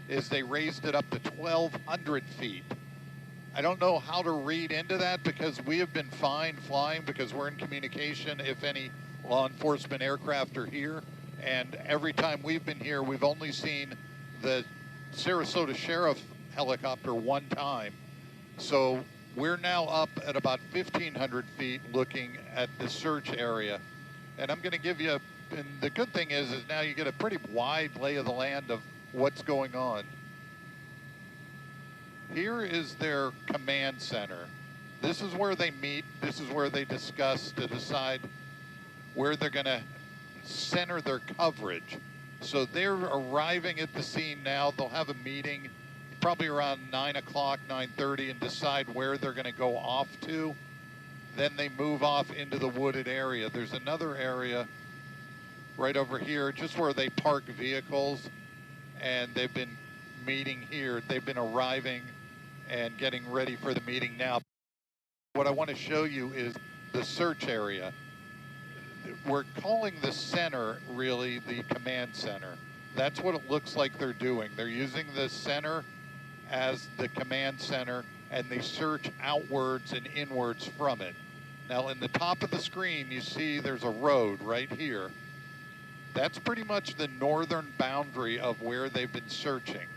is they raised it up to 1,200 feet. I don't know how to read into that, because we have been fine flying because we're in communication if any law enforcement aircraft are here. And every time we've been here, we've only seen the Sarasota Sheriff helicopter one time. So we're now up at about 1,500 feet looking at the search area. And I'm going to give you, and the good thing is now you get a pretty wide lay of the land of what's going on. Here is their command center. This is where they meet. This is where they discuss to decide where they're going to center their coverage. So they're arriving at the scene now. They'll have a meeting probably around 9 o'clock, 9:30, and decide where they're going to go off to. Then they move off into the wooded area. There's another area right over here, just where they park vehicles, and they've been meeting here. They've been arriving and getting ready for the meeting now. What I want to show you is the search area. We're calling the center really the command center. That's what it looks like they're doing. They're using the center as the command center, and they search outwards and inwards from it. Now, in the top of the screen, you see there's a road right here. That's pretty much the northern boundary of where they've been searching.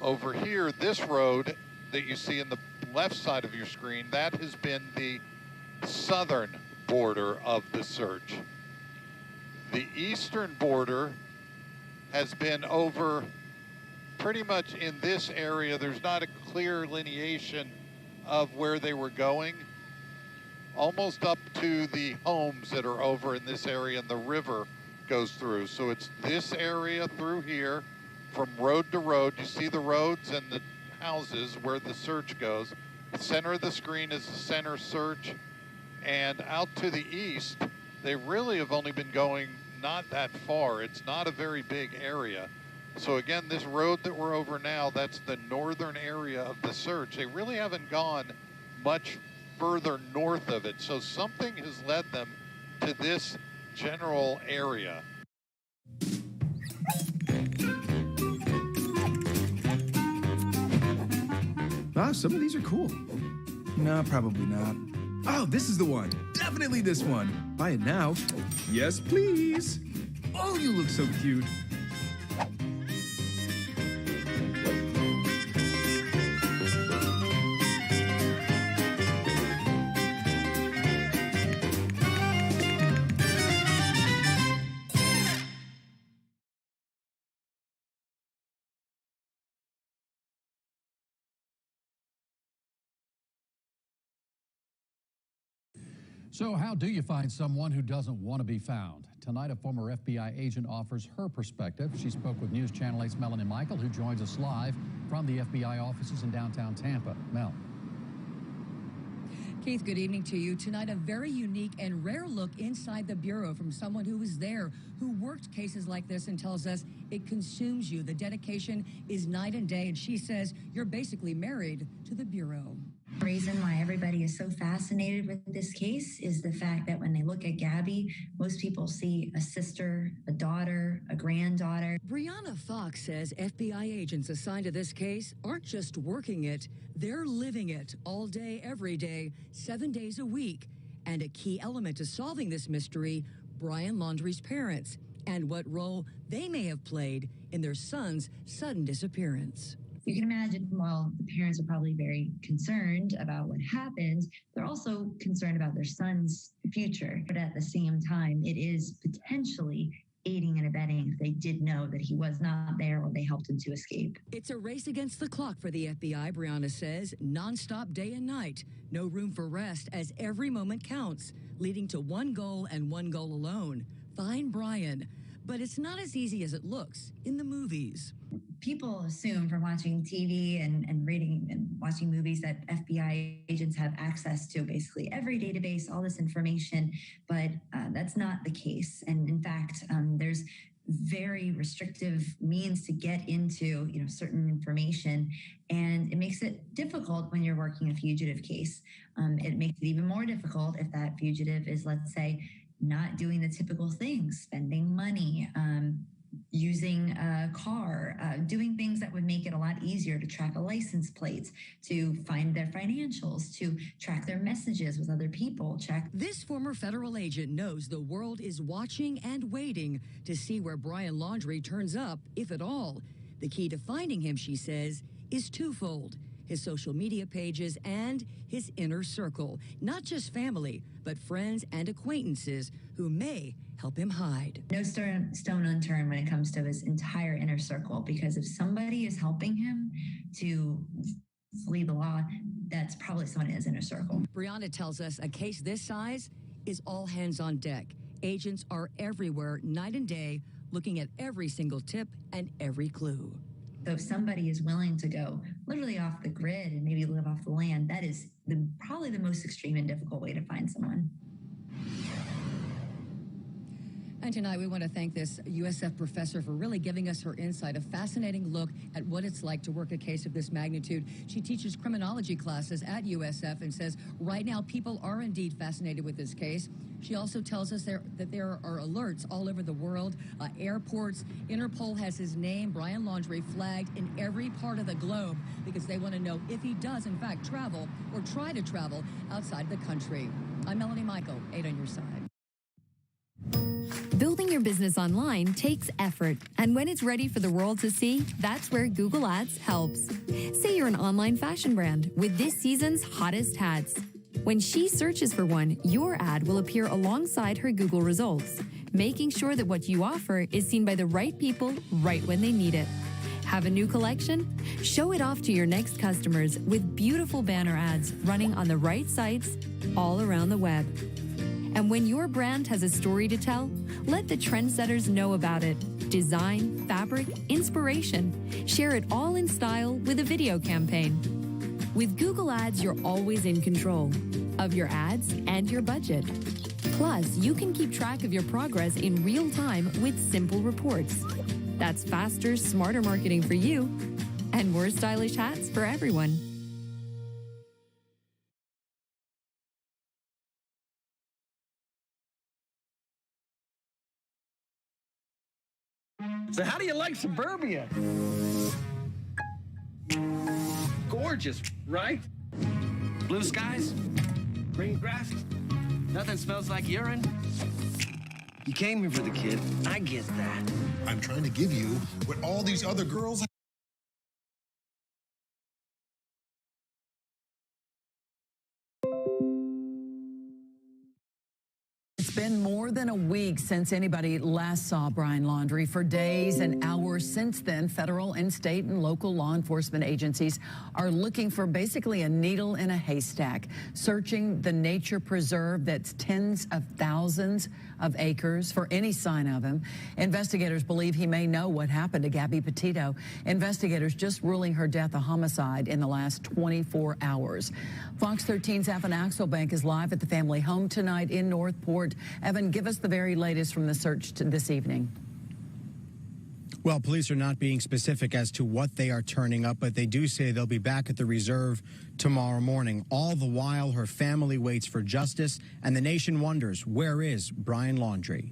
Over here, this road that you see in the left side of your screen, that has been the southern border of the search. The eastern border has been over pretty much in this area. There's not a clear lineation of where they were going, almost up to the homes that are over in this area, and the river goes through. So it's this area through here from road to road. You see the roads and the houses where the search goes. The center of the screen is the center search, and out to the east, they really have only been going not that far. It's not a very big area. So again, this road that we're over now, that's the northern area of the search. They really haven't gone much further north of it. So something has led them to this general area. Wow, some of these are cool. No, probably not. Oh, this is the one. Definitely this one. Buy it now. Yes, please. Oh, you look so cute. So how do you find someone who doesn't want to be found? Tonight, a former FBI agent offers her perspective. She spoke with News Channel 8's Melanie Michael, who joins us live from the FBI offices in downtown Tampa. Mel. Keith, good evening to you. Tonight, a very unique and rare look inside the Bureau from someone who was there, who worked cases like this and tells us it consumes you. The dedication is night and day, and she says you're basically married to the Bureau. The reason why everybody is so fascinated with this case is the fact that when they look at Gabby, most people see a sister, a daughter, a granddaughter. Brianna Fox says FBI agents assigned to this case aren't just working it, they're living it all day, every day, 7 days a week. And a key element to solving this mystery, Brian Laundrie's parents, and what role they may have played in their son's sudden disappearance. You can imagine, while the parents are probably very concerned about what happened, they're also concerned about their son's future. But at the same time, it is potentially aiding and abetting if they did know that he was not there or they helped him to escape. It's a race against the clock for the FBI, Brianna says, nonstop day and night. No room for rest as every moment counts, leading to one goal and one goal alone, find Brian. But it's not as easy as it looks in the movies. People assume from watching TV and reading and watching movies that FBI agents have access to basically every database, all this information, but that's not the case. And in fact, there's very restrictive means to get into certain information, and it makes it difficult when you're working a fugitive case. It makes it even more difficult if that fugitive is, let's say, not doing the typical things, spending money, using a car, doing things that would make it a lot easier to track a license plate, to find their financials, to track their messages with other people. This former federal agent knows the world is watching and waiting to see where Brian Laundrie turns up, if at all. The key to finding him, she says, is twofold: his social media pages and his inner circle. Not just family, but friends and acquaintances who may help him hide. No stone unturned when it comes to his entire inner circle, because if somebody is helping him to flee the law, that's probably someone in his inner circle. Brianna tells us a case this size is all hands on deck. Agents are everywhere, night and day, looking at every single tip and every clue. So if somebody is willing to go literally off the grid and maybe live off the land, that is probably the most extreme and difficult way to find someone. And tonight we want to thank this USF professor for really giving us her insight, a fascinating look at what it's like to work a case of this magnitude. She teaches criminology classes at USF and says right now people are indeed fascinated with this case. She also tells us that there are alerts all over the world, airports. Interpol has his name, Brian Laundrie, flagged in every part of the globe because they want to know if he does, in fact, travel or try to travel outside the country. I'm Melanie Michael, 8 on your side. Building your business online takes effort, and when it's ready for the world to see, that's where Google Ads helps. Say you're an online fashion brand with this season's hottest hats. When she searches for one, your ad will appear alongside her Google results, making sure that what you offer is seen by the right people right when they need it. Have a new collection? Show it off to your next customers with beautiful banner ads running on the right sites all around the web. And when your brand has a story to tell, let the trendsetters know about it. Design, fabric, inspiration. Share it all in style with a video campaign. With Google Ads, you're always in control of your ads and your budget. Plus, you can keep track of your progress in real time with simple reports. That's faster, smarter marketing for you and more stylish hats for everyone. So how do you like suburbia? Gorgeous, right? Blue skies, green grass, nothing smells like urine. You came here for the kid. I get that. I'm trying to give you what all these other girls. It's been more than a week since anybody last saw Brian Laundrie. For days and hours since then, federal and state and local law enforcement agencies are looking for basically a needle in a haystack, searching the nature preserve that's tens of thousands of acres for any sign of him. Investigators believe he may know what happened to Gabby Petito. Investigators just ruling her death a homicide in the last 24 hours. Fox 13's Evan Axelbank is live at the family home tonight in Northport. Evan, give us the very latest from the search this evening. Well, police are not being specific as to what they are turning up, but they do say they'll be back at the reserve tomorrow morning. All the while, her family waits for justice, and the nation wonders, where is Brian Laundrie?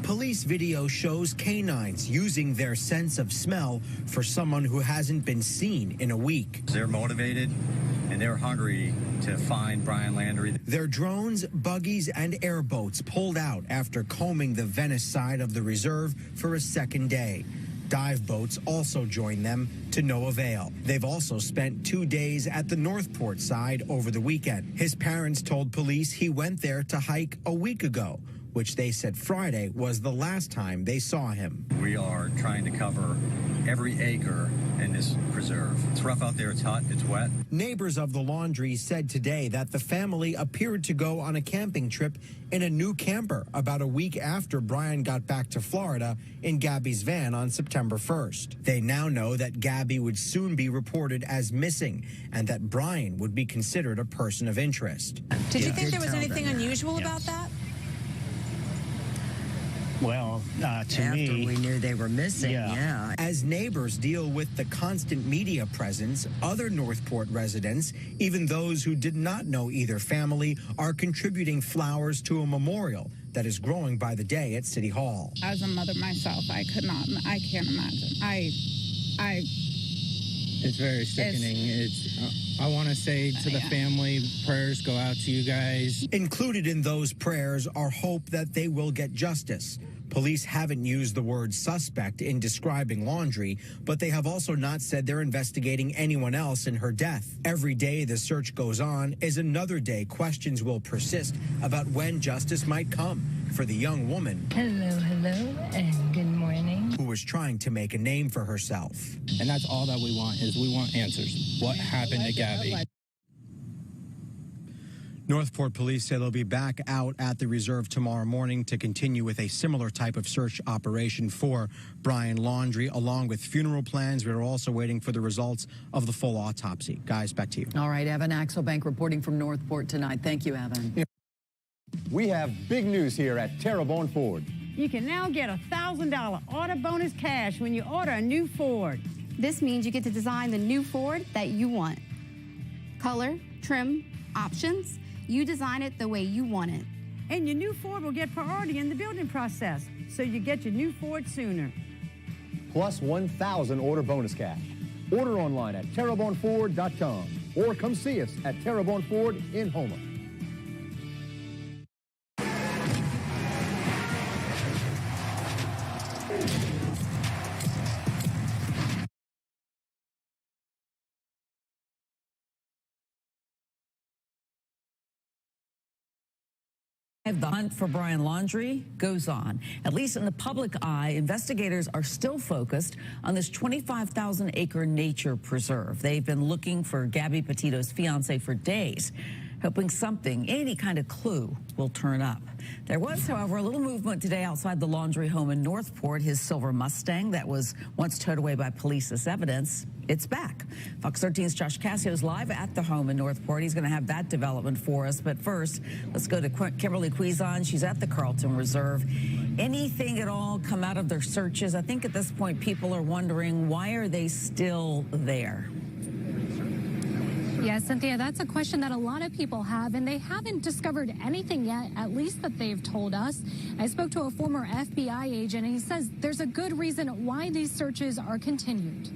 Police video shows canines using their sense of smell for someone who hasn't been seen in a week. They're motivated and they're hungry to find Brian Laundrie. Their drones, buggies, and airboats pulled out after combing the Venice side of the reserve for a second day. Dive boats also joined them to no avail. They've also spent 2 days at the Northport side over the weekend. His parents told police he went there to hike a week ago, which they said Friday was the last time they saw him. We are trying to cover every acre in this preserve. It's rough out there, it's hot, it's wet. Neighbors of the Laundrie said today that the family appeared to go on a camping trip in a new camper about a week after Brian got back to Florida in Gabby's van on September 1st. They now know that Gabby would soon be reported as missing and that Brian would be considered a person of interest. Did you think there was anything unusual about that? Well, to me... After we knew they were missing, yeah. As neighbors deal with the constant media presence, other Northport residents, even those who did not know either family, are contributing flowers to a memorial that is growing by the day at City Hall. As a mother myself, I can't imagine. It's very sickening. I want to say to the family, prayers go out to you guys. Included in those prayers are hope that they will get justice. Police haven't used the word suspect in describing Laundrie, but they have also not said they're investigating anyone else in her death. Every day the search goes on is another day questions will persist about when justice might come for the young woman. Hello, and good morning. Who was trying to make a name for herself. And that's all that we want, is we want answers. What happened to Gabby? Northport police say they'll be back out at the reserve tomorrow morning to continue with a similar type of search operation for Brian Laundrie, along with funeral plans. We're also waiting for the results of the full autopsy. Guys, back to you. All right, Evan Axelbank reporting from Northport tonight. Thank you, Evan. We have big news here at Terrebonne Ford. You can now get a $1,000 auto bonus cash when you order a new Ford. This means you get to design the new Ford that you want. Color, trim, options. You design it the way you want it. And your new Ford will get priority in the building process, so you get your new Ford sooner. Plus 1,000 order bonus cash. Order online at TerrebonneFord.com or come see us at Terrebonne Ford in Houma. The hunt for Brian Laundrie goes on. At least in the public eye, investigators are still focused on this 25,000-acre nature preserve. They've been looking for Gabby Petito's fiancé for days, hoping something, any kind of clue, will turn up. There was, however, a little movement today outside the Laundrie home in Northport. His silver Mustang that was once towed away by police as evidence, it's back. Fox 13's Josh Cassio is live at the home in Northport. He's going to have that development for us. But first, let's go to Kimberly Cuizon. She's at the Carlton Reserve. Anything at all come out of their searches? I think at this point people are wondering, why are they still there? Yeah, Cynthia, that's a question that a lot of people have, and they haven't discovered anything yet, at least that they've told us. I spoke to a former FBI agent, and he says there's a good reason why these searches are continued.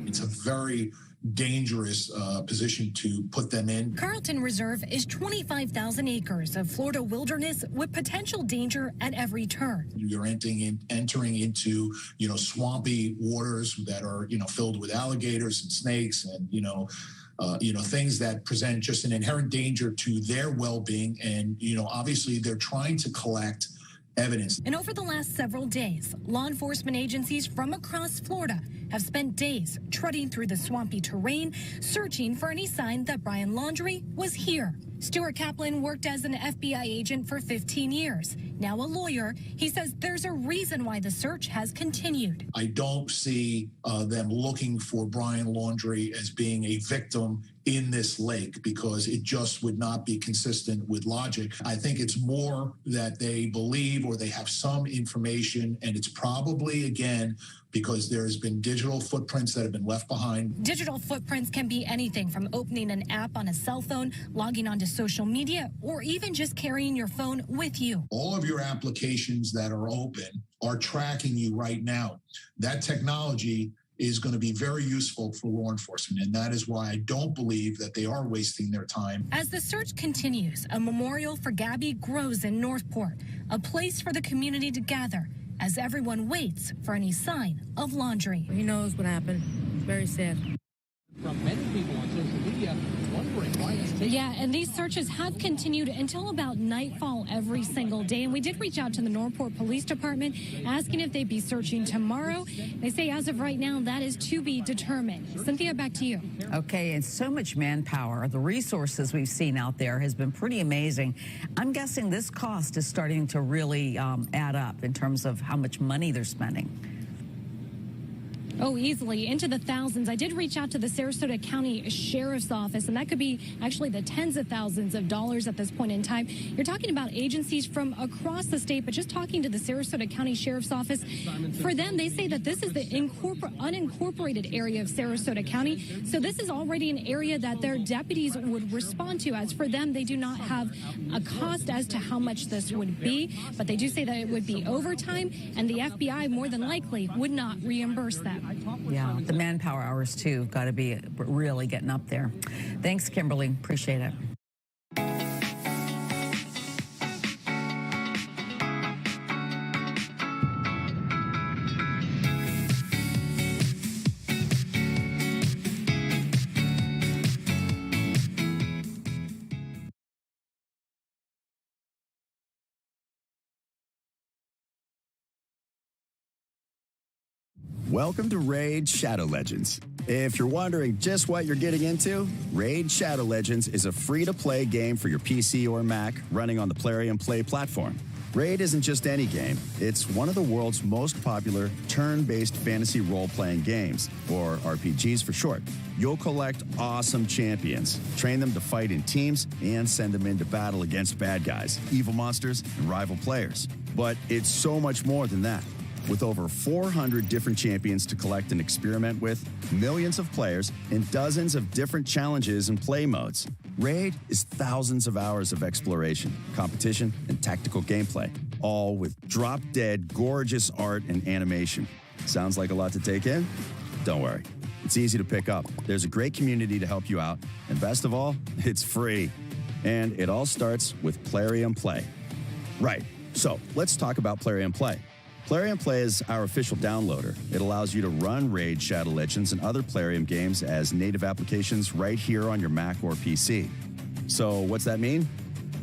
It's a very dangerous position to put them in. Carlton Reserve is 25,000 acres of Florida wilderness with potential danger at every turn. You're entering into, swampy waters that are, filled with alligators and snakes and, things that present just an inherent danger to their well-being. And, obviously they're trying to collect evidence. And over the last several days, law enforcement agencies from across Florida have spent days trudging through the swampy terrain, searching for any sign that Brian Laundrie was here. Stuart Kaplan worked as an FBI agent for 15 years. Now a lawyer, he says there's a reason why the search has continued. I don't see them looking for Brian Laundrie as being a victim in this lake because it just would not be consistent with logic. I think it's more that they believe or they have some information, and it's probably, again, because there's been digital footprints that have been left behind. Digital footprints can be anything from opening an app on a cell phone, logging onto social media, or even just carrying your phone with you. All of your applications that are open are tracking you right now. That technology is going to be very useful for law enforcement, and that is why I don't believe that they are wasting their time. As the search continues, a memorial for Gabby grows in Northport, a place for the community to gather as everyone waits for any sign of Laundrie. He knows what happened. It's very sad. From many people on social media wondering why it's taking... Yeah, and these searches have continued until about nightfall every single day. And we did reach out to the Northport Police Department asking if they'd be searching tomorrow. They say as of right now, that is to be determined. Cynthia, back to you. Okay, and so much manpower. The resources we've seen out there has been pretty amazing. I'm guessing this cost is starting to really add up in terms of how much money they're spending. Oh, easily into the thousands. I did reach out to the Sarasota County Sheriff's Office, and that could be actually the tens of thousands of dollars at this point in time. You're talking about agencies from across the state, but just talking to the Sarasota County Sheriff's Office, for them, they say that this is the unincorporated area of Sarasota County. So this is already an area that their deputies would respond to. As for them, they do not have a cost as to how much this would be, but they do say that it would be overtime, and the FBI more than likely would not reimburse them. Yeah, the manpower hours, too, got to be really getting up there. Thanks, Kimberly. Appreciate it. Welcome to Raid Shadow Legends. If you're wondering just what you're getting into, Raid Shadow Legends is a free-to-play game for your PC or Mac running on the Play and Play platform. Raid isn't just any game. It's one of the world's most popular turn-based fantasy role-playing games, or RPGs for short. You'll collect awesome champions, train them to fight in teams, and send them into battle against bad guys, evil monsters, and rival players. But it's so much more than that. With over 400 different champions to collect and experiment with, millions of players, and dozens of different challenges and play modes, Raid is thousands of hours of exploration, competition, and tactical gameplay, all with drop-dead, gorgeous art and animation. Sounds like a lot to take in? Don't worry. It's easy to pick up. There's a great community to help you out, and best of all, it's free. And it all starts with Play and Play. Right, so let's talk about Play and Play. Play and Play is our official downloader. It allows you to run Raid Shadow Legends and other Plarium games as native applications right here on your Mac or PC. So what's that mean?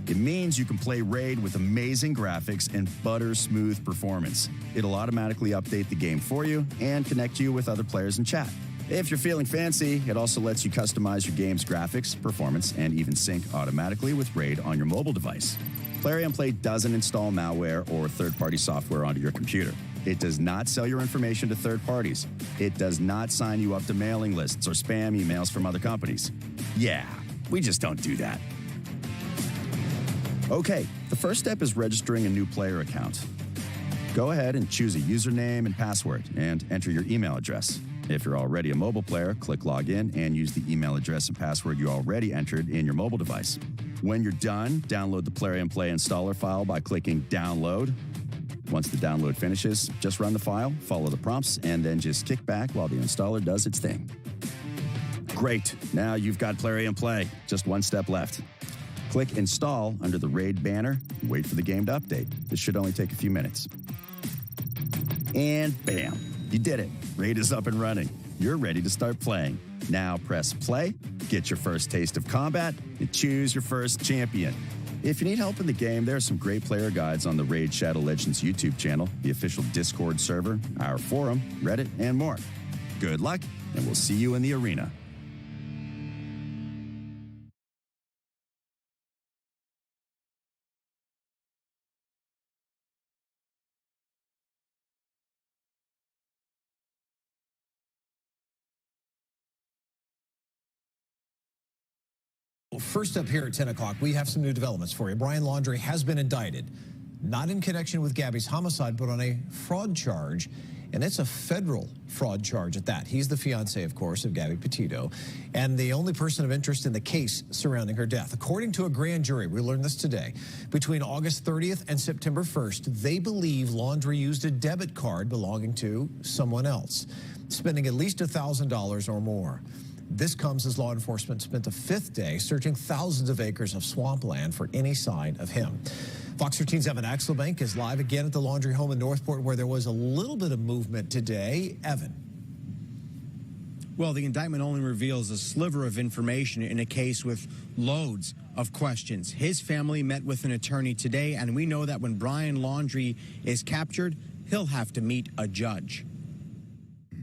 It means you can play Raid with amazing graphics and butter-smooth performance. It'll automatically update the game for you and connect you with other players in chat. If you're feeling fancy, it also lets you customize your game's graphics, performance, and even sync automatically with Raid on your mobile device. Play and Play doesn't install malware or third-party software onto your computer. It does not sell your information to third parties. It does not sign you up to mailing lists or spam emails from other companies. Yeah, we just don't do that. Okay, the first step is registering a new player account. Go ahead and choose a username and password and enter your email address. If you're already a mobile player, click Login and use the email address and password you already entered in your mobile device. When you're done, download the Play and Play installer file by clicking Download. Once the download finishes, just run the file, follow the prompts, and then just kick back while the installer does its thing. Great, now you've got Play and Play. Just one step left. Click Install under the Raid banner and wait for the game to update. This should only take a few minutes. And bam, you did it. Raid is up and running. You're ready to start playing. Now press play, get your first taste of combat, and choose your first champion. If you need help in the game, there are some great player guides on the Raid Shadow Legends YouTube channel, the official Discord server, our forum, Reddit, and more. Good luck, and we'll see you in the arena. First up here at 10 o'clock, we have some new developments for you. Brian Laundrie has been indicted, not in connection with Gabby's homicide, but on a fraud charge, and it's a federal fraud charge at that. He's the fiancé, of course, of Gabby Petito, and the only person of interest in the case surrounding her death. According to a grand jury, we learned this today, between August 30th and September 1st, they believe Laundrie used a debit card belonging to someone else, spending at least $1,000 or more. This comes as law enforcement spent a fifth day searching thousands of acres of swampland for any sign of him. Fox 13's Evan Axelbank is live again at the Laundrie home in Northport, where there was a little bit of movement today. Evan. Well, the indictment only reveals a sliver of information in a case with loads of questions. His family met with an attorney today, and we know that when Brian Laundrie is captured, he'll have to meet a judge.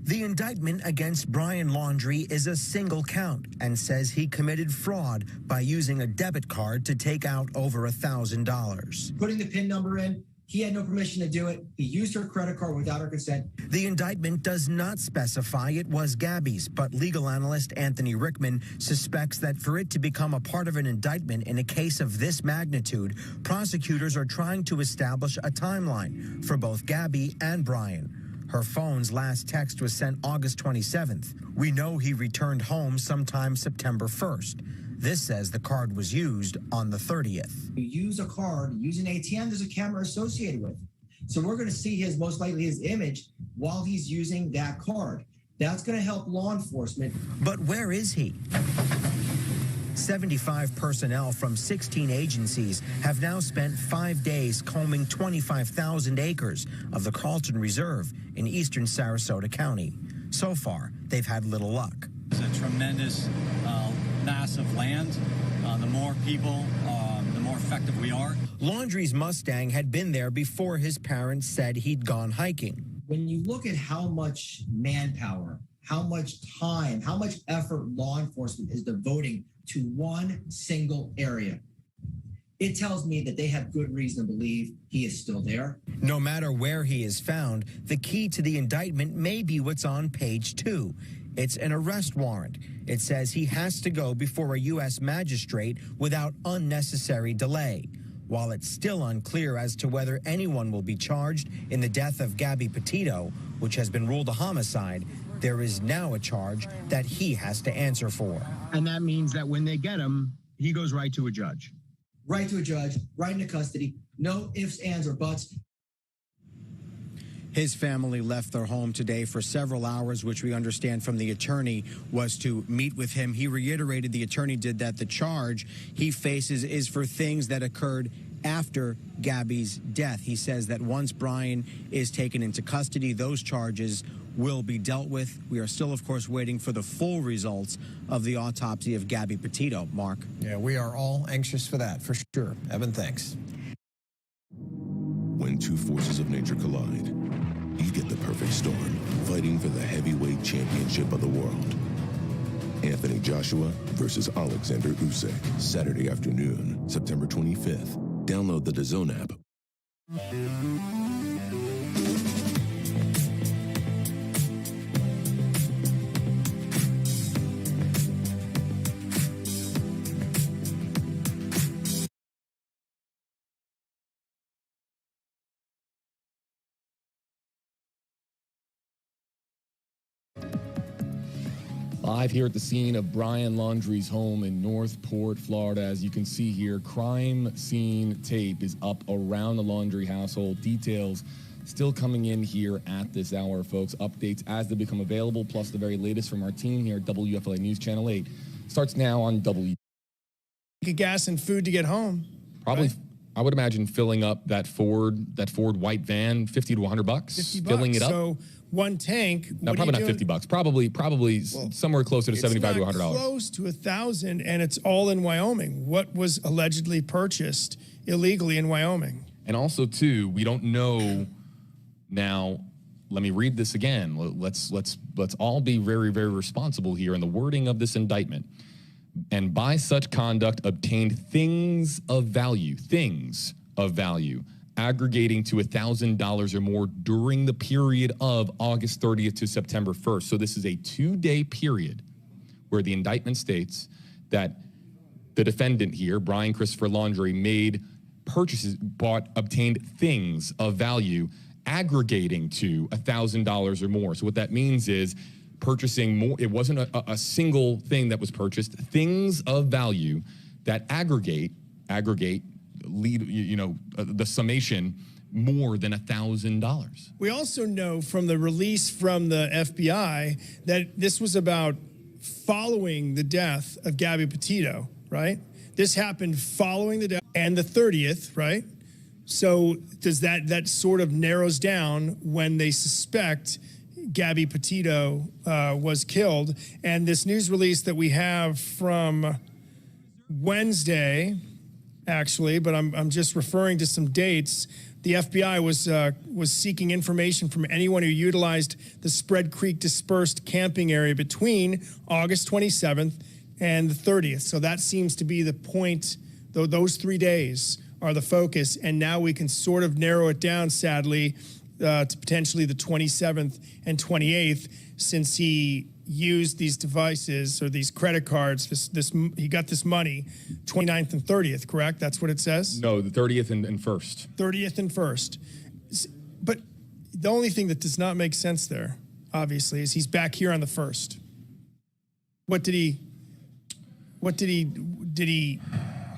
The indictment against Brian Laundrie is a single count and says he committed fraud by using a debit card to take out over $1,000. Putting the PIN number in, he had no permission to do it. He used her credit card without her consent. The indictment does not specify it was Gabby's, but legal analyst Anthony Rickman suspects that for it to become a part of an indictment in a case of this magnitude, prosecutors are trying to establish a timeline for both Gabby and Brian. Her phone's last text was sent August 27th. We know he returned home sometime September 1st. This says the card was used on the 30th. You use a card, use an ATM, there's a camera associated with it. So we're going to see most likely his image while he's using that card. That's going to help law enforcement. But where is he? 75 personnel from 16 agencies have now spent 5 days combing 25,000 acres of the Carlton Reserve in eastern Sarasota County. So far, they've had little luck. It's a tremendous mass of land. The more people, the more effective we are. Laundrie's Mustang had been there before his parents said he'd gone hiking. When you look at how much manpower, how much time, how much effort law enforcement is devoting to one single area, it tells me that they have good reason to believe he is still there. No matter where he is found, the key to the indictment may be what's on page 2. It's an arrest warrant. It says he has to go before a U.S. magistrate without unnecessary delay. While it's still unclear as to whether anyone will be charged in the death of Gabby Petito, which has been ruled a homicide, there is now a charge that he has to answer for. And that means that when they get him, he goes right to a judge. Right to a judge, right into custody, no ifs, ands, or buts. His family left their home today for several hours, which we understand from the attorney was to meet with him. He reiterated, the attorney did, that the charge he faces is for things that occurred after Gabby's death. He says that once Brian is taken into custody, those charges will be dealt with. We are still, of course, waiting for the full results of the autopsy of Gabby Petito. Mark? Yeah, we are all anxious for that, for sure. Evan, thanks. When two forces of nature collide, you get the perfect storm, fighting for the heavyweight championship of the world. Anthony Joshua versus Alexander Usyk, Saturday afternoon, September 25th. Download the DAZN app. Live here at the scene of Brian Laundrie's home in Northport, Florida. As you can see here, crime scene tape is up around the Laundrie household. Details still coming in here at this hour, folks. Updates as they become available, plus the very latest from our team here at WFLA News Channel 8. Starts now on W. Get gas and food to get home. Probably, right? I would imagine filling up that Ford white van, $50 to $100. $50. Filling it up. So one tank. No, probably not $50. Probably somewhere closer to $75 to $100. Close to $1,000, and it's all in Wyoming. What was allegedly purchased illegally in Wyoming? And also, too, we don't know now. Let me read this again. Let's all be very, very responsible here in the wording of this indictment. And by such conduct obtained things of value, aggregating to $1,000 or more during the period of August 30th to September 1st. So this is a 2-day period where the indictment states that the defendant here, Brian Christopher Laundrie, made purchases, obtained things of value aggregating to $1,000 or more. So what that means is purchasing more. It wasn't a single thing that was purchased. Things of value that aggregate, lead, the summation more than $1,000. We also know from the release from the FBI that this was about following the death of Gabby Petito, right? This happened following the death and the 30th, right? So does that sort of narrows down when they suspect Gabby Petito was killed. And this news release that we have from Wednesday, actually, but I'm just referring to some dates. The FBI was seeking information from anyone who utilized the Spread Creek dispersed camping area between August 27th and the 30th. So that seems to be the point, though those 3 days are the focus. And now we can sort of narrow it down, sadly, to potentially the 27th and 28th, since he used these devices or these credit cards. He got this money 29th and 30th, correct? That's what it says? No, the 30th and 1st. 30th and 1st. But the only thing that does not make sense there, obviously, is he's back here on the 1st.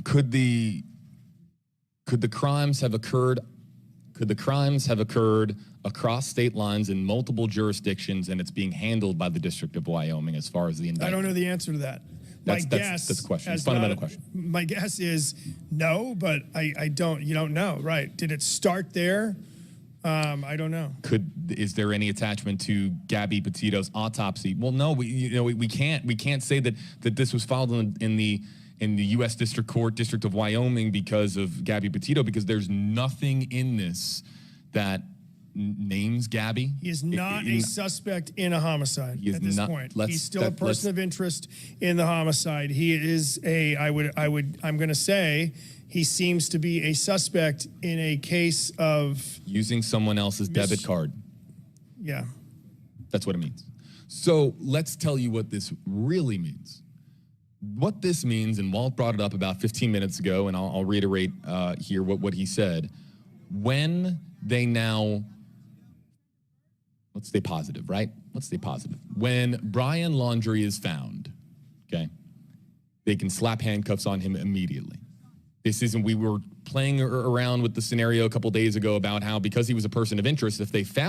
Could the crimes have occurred? Could the crimes have occurred across state lines in multiple jurisdictions, and it's being handled by the District of Wyoming as far as the indictment? I don't know the answer to that. That's the question. It's a fundamental question. My guess is no, but you don't know, right? Did it start there? I don't know. Is there any attachment to Gabby Petito's autopsy? Well, no, we can't say that this was filed in the U.S. District Court, District of Wyoming, because of Gabby Petito, because there's nothing in this that names Gabby. He is not a suspect in a homicide at this point. He's still a person of interest in the homicide. He is I'm going to say he seems to be a suspect in a case of using someone else's debit card. Yeah. That's what it means. So let's tell you what this really means. What this means, and Walt brought it up about 15 minutes ago, and I'll reiterate here what he said. When they now, let's stay positive, right? Let's stay positive. When Brian Laundrie is found, okay, they can slap handcuffs on him immediately. We were playing around with the scenario a couple days ago about how, because he was a person of interest, if they found